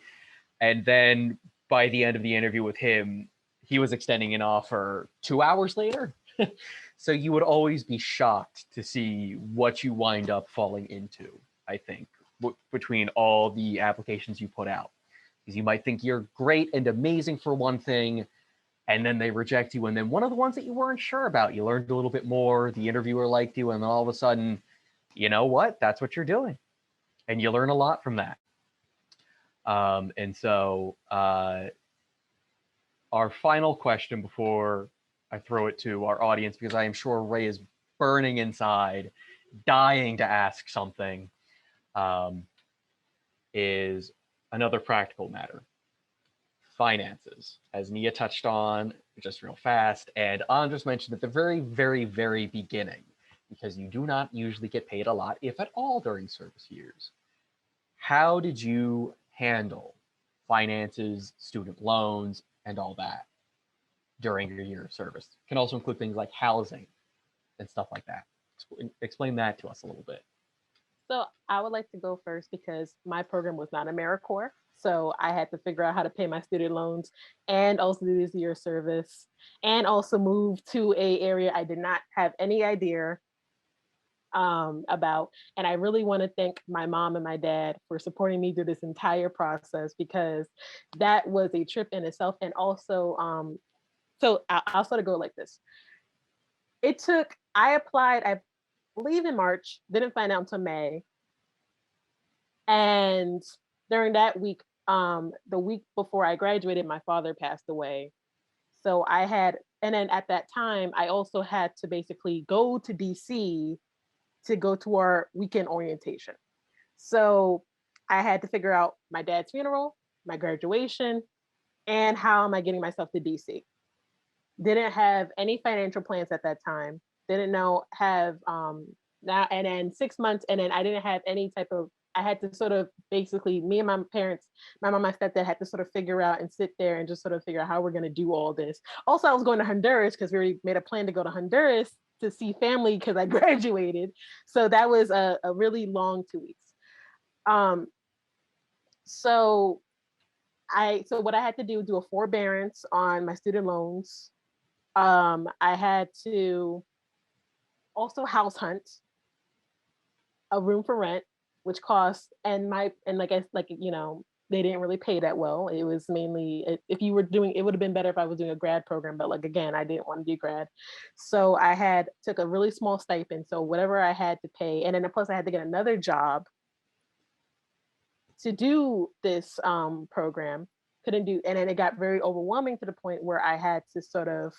and then by the end of the interview with him, he was extending an offer 2 hours later. So you would always be shocked to see what you wind up falling into, I think, between all the applications you put out. Because you might think you're great and amazing for one thing, and then they reject you. And then one of the ones that you weren't sure about, you learned a little bit more, the interviewer liked you, and then all of a sudden, you know what? That's what you're doing. And you learn a lot from that. And so our final question before I throw it to our audience, because I am sure Ray is burning inside, dying to ask something, is another practical matter. Finances, as Nia touched on just real fast, and Andres mentioned at the very, very, very beginning, because you do not usually get paid a lot, if at all, during service years. How did you handle finances, student loans, and all that during your year of service? It can also include things like housing and stuff like that. Explain that to us a little bit. So I would like to go first because my program was not Americorps. So I had to figure out how to pay my student loans and also do this year of service and also move to an area I did not have any idea about. And I really want to thank my mom and my dad for supporting me through this entire process, because that was a trip in itself. And also, so I'll sort of go like this. I applied, I believe in March, didn't find out until May. And during that week, the week before I graduated, my father passed away. So and then at that time, I also had to basically go to DC to go to our weekend orientation. So I had to figure out my dad's funeral, my graduation, and how am I getting myself to DC. Didn't have any financial plans at that time. Didn't know now, and then 6 months, and then I didn't have any type of, I had to sort of basically, me and my parents, my mom and my stepdad had to sort of figure out and sit there and just sort of figure out how we're going to do all this. Also, I was going to Honduras because we already made a plan to go to Honduras to see family because I graduated. So that was a really long 2 weeks. So what I had to do a forbearance on my student loans. I had to also house hunt a room for rent, which costs, they didn't really pay that well. It was mainly, if you were doing, it would have been better if I was doing a grad program, but again, I didn't want to do grad. So I took a really small stipend. So whatever I had to pay, and then plus I had to get another job to do this program, couldn't do, and then it got very overwhelming to the point where I had to sort of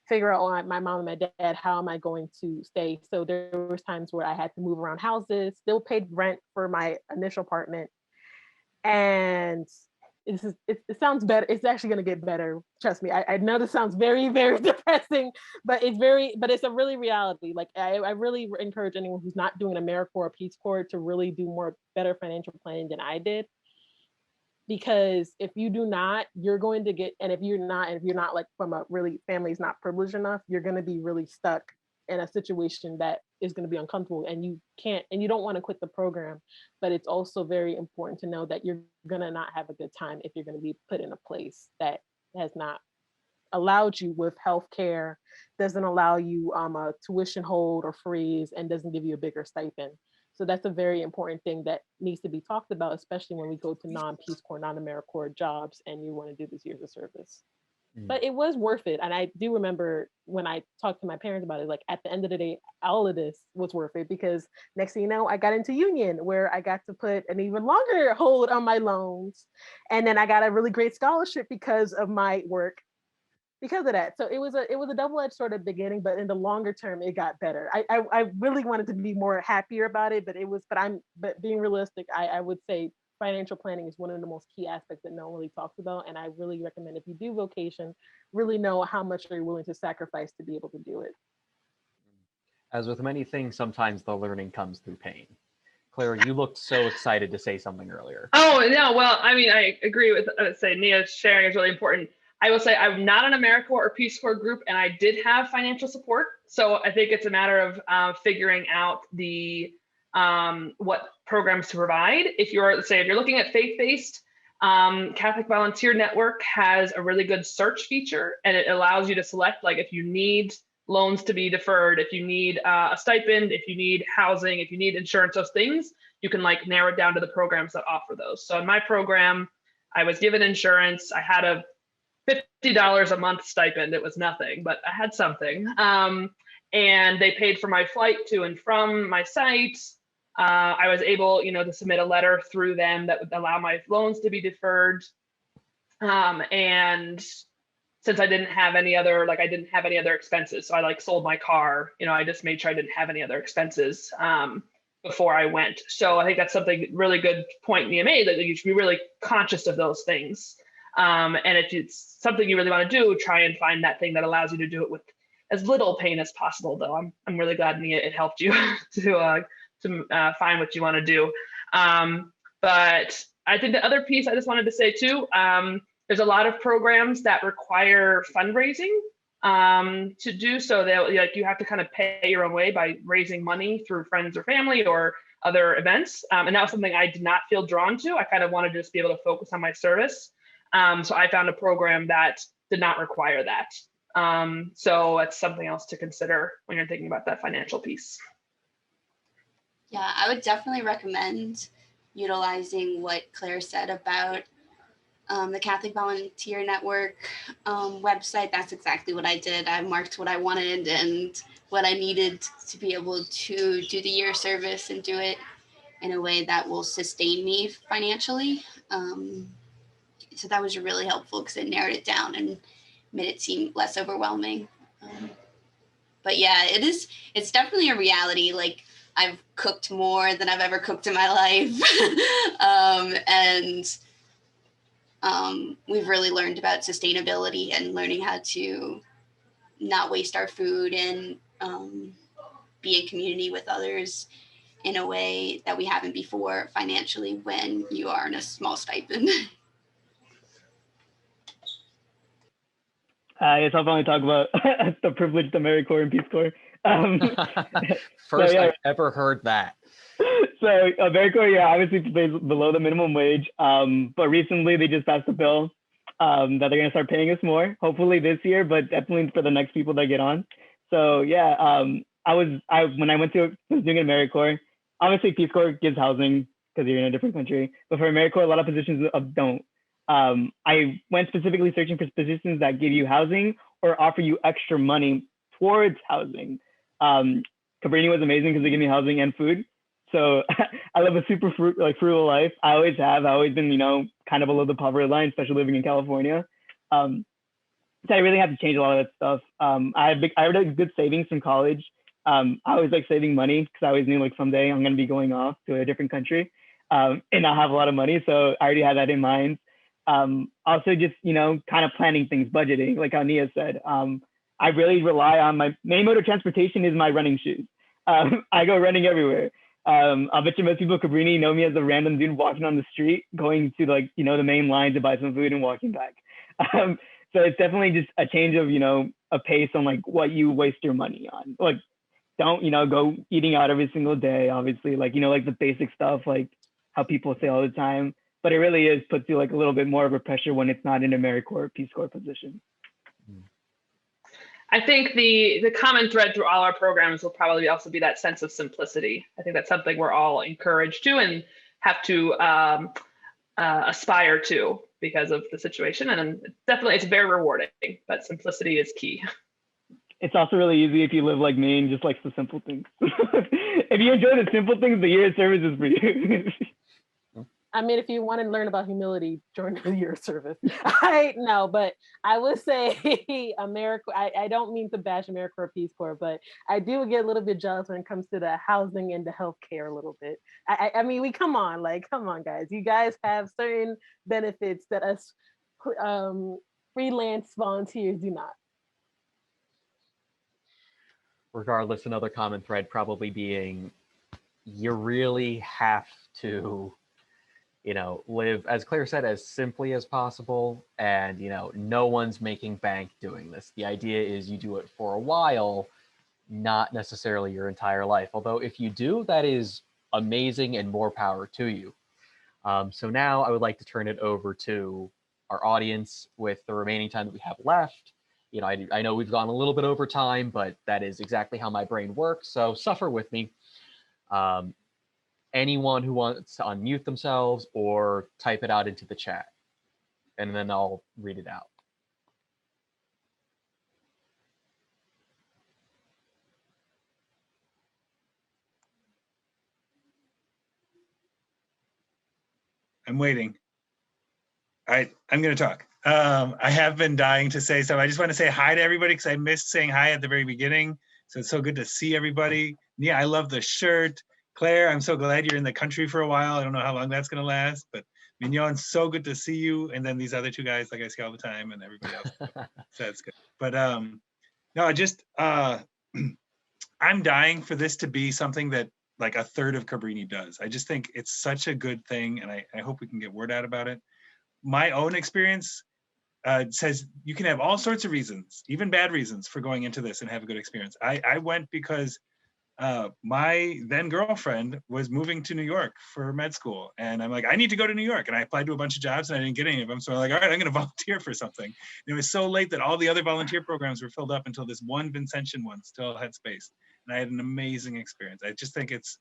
figure out on my mom and my dad, how am I going to stay? So there was times where I had to move around houses, still paid rent for my initial apartment. And it sounds better. It's actually going to get better. Trust me. I know this sounds very, very depressing, but it's a really reality. Like I really encourage anyone who's not doing an Americorps or Peace Corps to really do better financial planning than I did. Because if you do not, you're going to get, and if you're not like from a really family's not privileged enough, you're going to be really stuck in a situation that is going to be uncomfortable, and you don't want to quit the program. But it's also very important to know that you're going to not have a good time if you're going to be put in a place that has not allowed you with healthcare, doesn't allow you a tuition hold or freeze, and doesn't give you a bigger stipend. So that's a very important thing that needs to be talked about, especially when we go to non-Peace Corps, non-Americorps jobs, and you want to do this years of service. But it was worth it. And I do remember when I talked to my parents about it, like at the end of the day, all of this was worth it, because next thing you know, I got into union where I got to put an even longer hold on my loans. And then I got a really great scholarship because of my work, because of that. So it was a double-edged sort of beginning, but in the longer term, it got better. I really wanted to be more happier about it, but being realistic, I would say financial planning is one of the most key aspects that no one really talks about. And I really recommend, if you do vocation, really know how much you're willing to sacrifice to be able to do it. As with many things, sometimes the learning comes through pain. Claire, you looked so excited to say something earlier. Oh, no, well, I mean, I agree with, Nia's sharing is really important. I will say I'm not an Americorps or Peace Corps group, and I did have financial support. So I think it's a matter of figuring out what programs to provide. If you're looking at faith-based, Catholic Volunteer Network has a really good search feature, and it allows you to select, like, if you need loans to be deferred, if you need a stipend, if you need housing, if you need insurance, those things, you can like narrow it down to the programs that offer those. So in my program, I was given insurance. I had a $50 a month stipend. It was nothing, but I had something. And they paid for my flight to and from my site. I was able, to submit a letter through them that would allow my loans to be deferred. And since I didn't have any other, expenses, so I sold my car. I just made sure I didn't have any other expenses before I went. So I think that's something really good point Nia made, that you should be really conscious of those things. And if it's something you really want to do, try and find that thing that allows you to do it with as little pain as possible. Though I'm really glad, Nia, it helped you to find what you want to do. But I think the other piece I just wanted to say too, there's a lot of programs that require fundraising to do so. You have to kind of pay your own way by raising money through friends or family or other events. And that was something I did not feel drawn to. I kind of wanted to just be able to focus on my service. So I found a program that did not require that. So that's something else to consider when you're thinking about that financial piece. Yeah, I would definitely recommend utilizing what Claire said about the Catholic Volunteer Network website. That's exactly what I did. I marked what I wanted and what I needed to be able to do the year service and do it in a way that will sustain me financially. So that was really helpful because it narrowed it down and made it seem less overwhelming. But yeah, it's definitely a reality. Like, I've cooked more than I've ever cooked in my life. And we've really learned about sustainability and learning how to not waste our food and be in community with others in a way that we haven't before financially when you are in a small stipend. Yes, I'll finally talk about the privileged Americorps and Peace Corps. First I've ever heard that. So Americorps, yeah, obviously pays below the minimum wage. But recently they just passed a bill that they're gonna start paying us more, hopefully this year, but definitely for the next people that get on. So yeah, when I was doing Americorps, obviously Peace Corps gives housing because you're in a different country, but for Americorps, a lot of positions don't. I went specifically searching for positions that give you housing or offer you extra money towards housing. Cabrini was amazing because they give me housing and food. So I live a super frugal life. I always have. I've always been, kind of below the poverty line, especially living in California. But So I really had to change a lot of that stuff. I had a good savings from college. I always like saving money because I always knew like someday I'm going to be going off to a different country and I'll have a lot of money. So I already had that in mind. Also just, you know, kind of planning things, budgeting, like how Nia said. I really rely on my main mode of transportation is my running shoes. I go running everywhere. I'll bet you most people at Cabrini know me as a random dude walking on the street, going to like, you know, the main line to buy some food and walking back. So it's definitely just a change of, you know, a pace on like what you waste your money on. Like, don't, you know, go eating out every single day, obviously, like, you know, like the basic stuff, like how people say all the time, but it really is puts you like a little bit more of a pressure when it's not in a Americorps or Peace Corps position. I think the common thread through all our programs will probably also be that sense of simplicity. I think that's something we're all encouraged to and have to aspire to because of the situation. And definitely it's very rewarding, but simplicity is key. It's also really easy if you live like me and just likes the simple things. If you enjoy the simple things, the year of service is for you. I mean, if you want to learn about humility, join the year of service. I know, but I would say I don't mean to bash Americorps or Peace Corps, but I do get a little bit jealous when it comes to the housing and the healthcare a little bit. I mean, come on, guys. You guys have certain benefits that us freelance volunteers do not. Regardless, another common thread probably being you really have to, you know, live, as Claire said, as simply as possible. And, you know, no one's making bank doing this. The idea is you do it for a while, not necessarily your entire life. Although if you do, that is amazing and more power to you. So now I would like to turn it over to our audience with the remaining time that we have left. You know, I know we've gone a little bit over time, but that is exactly how my brain works. So suffer with me. Anyone who wants to unmute themselves or type it out into the chat, and then I'll read it out. I'm waiting. I'm going to talk. I have been dying to say so. I just want to say hi to everybody because I missed saying hi at the very beginning. So it's so good to see everybody. Yeah, I love the shirt. Claire, I'm so glad you're in the country for a while. I don't know how long that's going to last, but Mignon, so good to see you. And then these other two guys, like I see all the time, and everybody else. So that's good. But no, I just, I'm dying for this to be something that like a third of Cabrini does. I just think it's such a good thing, and I hope we can get word out about it. My own experience says you can have all sorts of reasons, even bad reasons, for going into this and have a good experience. I went because my then girlfriend was moving to New York for med school, and I'm like, I need to go to New York, and I applied to a bunch of jobs and I didn't get any of them. So I'm like, all right, I'm going to volunteer for something. And it was so late that all the other volunteer programs were filled up until this one Vincentian one still had space, and I had an amazing experience. I just think it's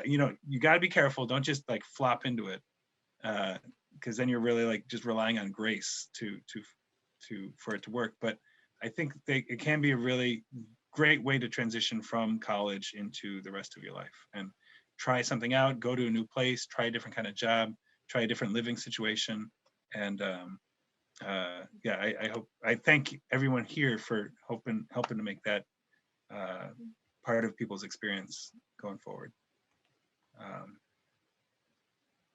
you know, you got to be careful. Don't just like flop into it, because then you're really like just relying on grace for it to work. But I think it can be a really great way to transition from college into the rest of your life and try something out, go to a new place, try a different kind of job, try a different living situation. And yeah, I thank everyone here for helping to make that part of people's experience going forward.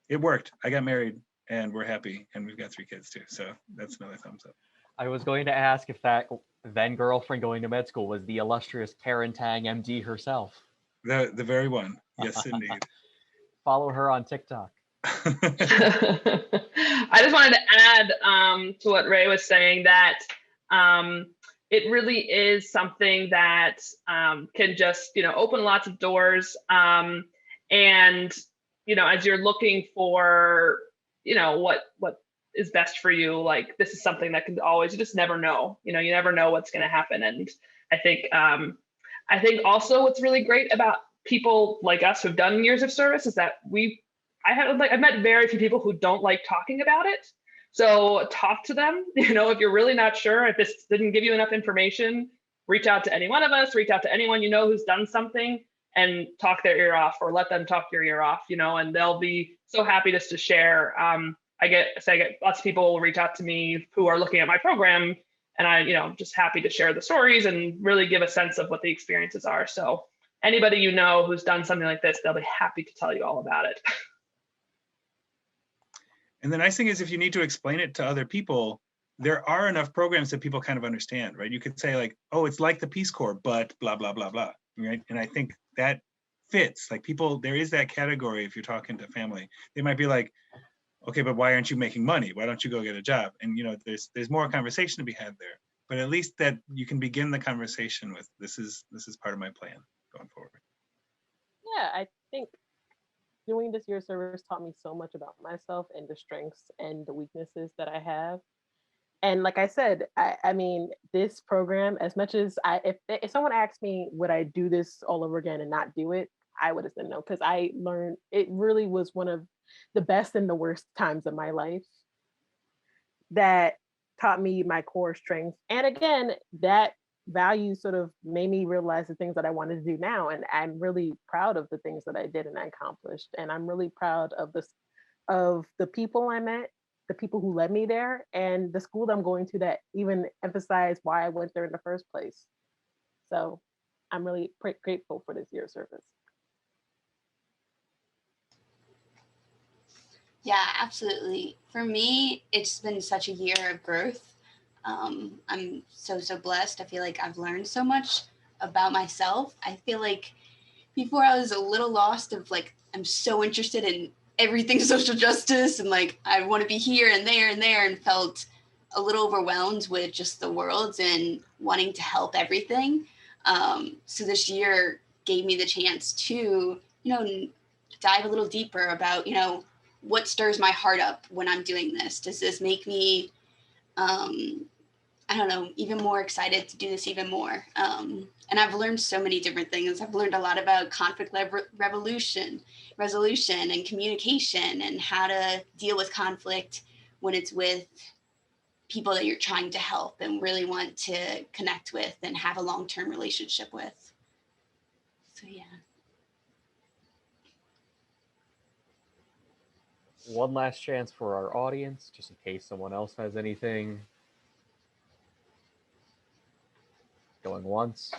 It worked. I got married and we're happy, and we've got 3 kids too. So that's another thumbs up. I was going to ask if that then girlfriend going to med school was the illustrious Karen Tang, MD herself. The very one. Yes, indeed. Follow her on TikTok. I just wanted to add to what Ray was saying that it really is something that can just, you know, open lots of doors. And, you know, as you're looking for, you know, what is best for you, like this is something that can always, you just never know, you know, you never know what's going to happen. And I think also what's really great about people like us who've done years of service is that I've met very few people who don't like talking about it. So talk to them, you know, if you're really not sure, if this didn't give you enough information, reach out to any one of us, reach out to anyone you know who's done something, and talk their ear off, or let them talk your ear off, you know, and they'll be so happy just to share. I get lots of people will reach out to me who are looking at my program, and I, just happy to share the stories and really give a sense of what the experiences are. So anybody you know who's done something like this, they'll be happy to tell you all about it. And the nice thing is, if you need to explain it to other people, there are enough programs that people kind of understand, right? You could say like, oh, it's like the Peace Corps, but blah, blah, blah, blah, right? And I think that fits. Like people, there is that category if you're talking to family. They might be like, okay, but why aren't you making money? Why don't you go get a job? And there's more conversation to be had there. But at least that you can begin the conversation with, this is part of my plan going forward. Yeah, I think doing this year of service taught me so much about myself and the strengths and the weaknesses that I have. And like I said, I mean, this program, as much as if someone asked me, would I do this all over again and not do it? I would have said no, because I learned it really was one of the best and the worst times of my life that taught me my core strengths. And again, that value sort of made me realize the things that I wanted to do now. And I'm really proud of the things that I did and I accomplished. And I'm really proud of the people I met, the people who led me there, and the school that I'm going to that even emphasized why I went there in the first place. So I'm really grateful for this year of service. Yeah, absolutely. For me, it's been such a year of growth. I'm so blessed. I feel like I've learned so much about myself. I feel like before I was a little lost of like, I'm so interested in everything social justice and like, I want to be here and there and felt a little overwhelmed with just the world and wanting to help everything. So this year gave me the chance to, dive a little deeper about, what stirs my heart up when I'm doing this? Does this make me, I don't know, even more excited to do this even more? And I've learned so many different things. I've learned a lot about conflict resolution and communication and how to deal with conflict when it's with people that you're trying to help and really want to connect with and have a long-term relationship with. So yeah. One last chance for our audience, just in case someone else has anything. Going once,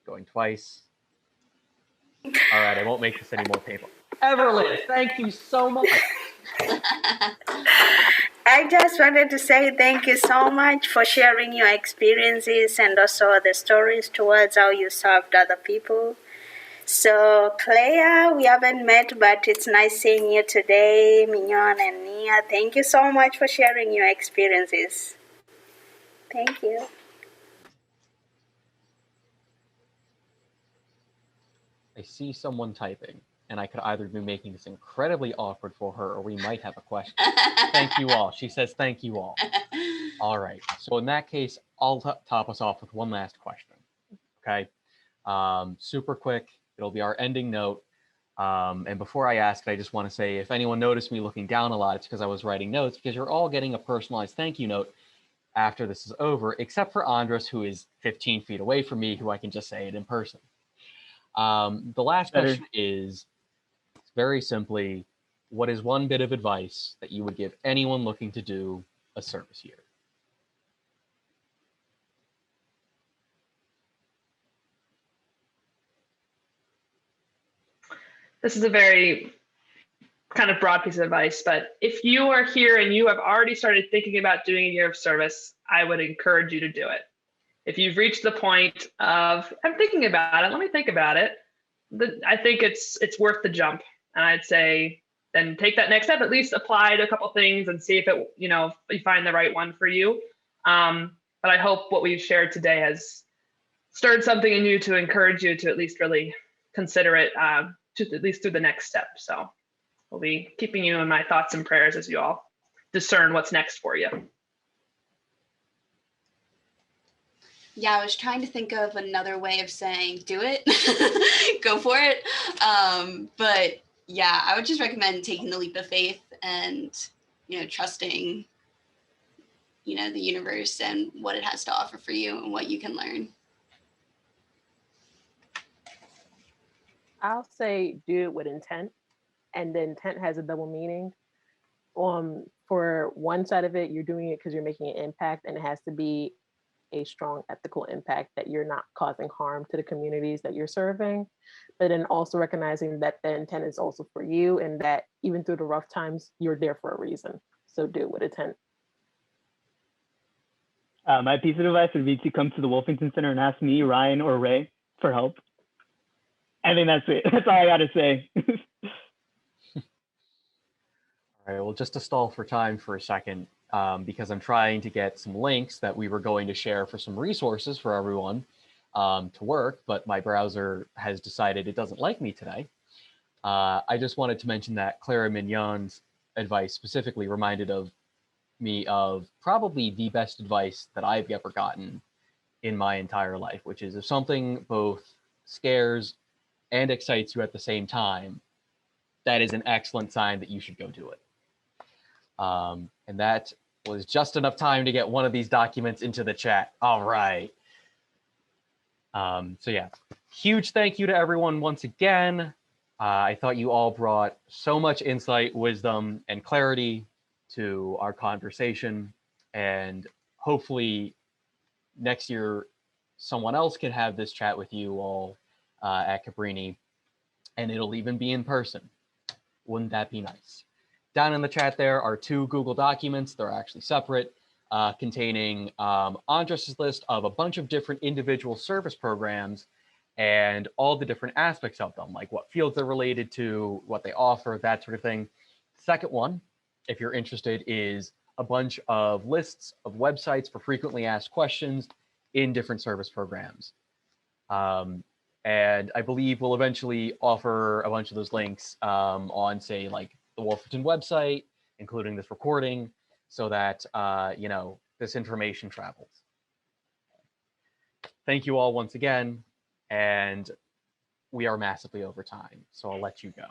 going twice. All right, I won't make this any more painful. Everlyn, thank you so much. I just wanted to say thank you so much for sharing your experiences and also the stories towards how you served other people. So, Clare, we haven't met, but it's nice seeing you today. Mignon and Nia, thank you so much for sharing your experiences. Thank you. I see someone typing, and I could either be making this incredibly awkward for her, or we might have a question. Thank you all. She says, thank you all. All right. So in that case, I'll top us off with one last question. Okay. Super quick. It'll be our ending note. And before I ask it, I just want to say, if anyone noticed me looking down a lot, it's because I was writing notes, because you're all getting a personalized thank you note after this is over, except for Andres, who is 15 feet away from me, who I can just say it in person. The last question is very simply, what is one bit of advice that you would give anyone looking to do a service year? This is a very kind of broad piece of advice, but if you are here and you have already started thinking about doing a year of service, I would encourage you to do it. If you've reached the point of, I'm thinking about it, let me think about it, I think it's worth the jump. And I'd say, then take that next step, at least apply to a couple things and see if it, if you find the right one for you. But I hope what we've shared today has stirred something in you to encourage you to at least really consider it, to at least through the next step. So we'll be keeping you in my thoughts and prayers as you all discern what's next for you. Yeah, I was trying to think of another way of saying do it, go for it. But yeah, I would just recommend taking the leap of faith and, trusting, the universe and what it has to offer for you and what you can learn. I'll say do it with intent, and the intent has a double meaning. for one side of it, you're doing it because you're making an impact, and it has to be a strong ethical impact that you're not causing harm to the communities that you're serving, but then also recognizing that the intent is also for you, and that even through the rough times, you're there for a reason. So do it with intent. My piece of advice would be to come to the Wolfington Center and ask me, Ryan, or Ray for help. I think that's it. That's all I got to say. All right, well, just to stall for time for a second, because I'm trying to get some links that we were going to share for some resources for everyone to work, but my browser has decided it doesn't like me today. I just wanted to mention that Clare and Mignon's advice specifically reminded me of probably the best advice that I've ever gotten in my entire life, which is if something both scares and excites you at the same time, that is an excellent sign that you should go do it. And that was just enough time to get one of these documents into the chat. All right. So yeah, huge thank you to everyone once again. I thought you all brought so much insight, wisdom, and clarity to our conversation. And hopefully next year, someone else can have this chat with you all at Cabrini, and it'll even be in person. Wouldn't that be nice? Down in the chat there are 2 Google documents. They're actually separate, containing Andres's list of a bunch of different individual service programs and all the different aspects of them, like what fields they're related to, what they offer, that sort of thing. Second one, if you're interested, is a bunch of lists of websites for frequently asked questions in different service programs. And I believe we'll eventually offer a bunch of those links on, say, like the Wolfington website, including this recording, so that, you know, this information travels. Thank you all once again, and we are massively over time, so I'll let you go.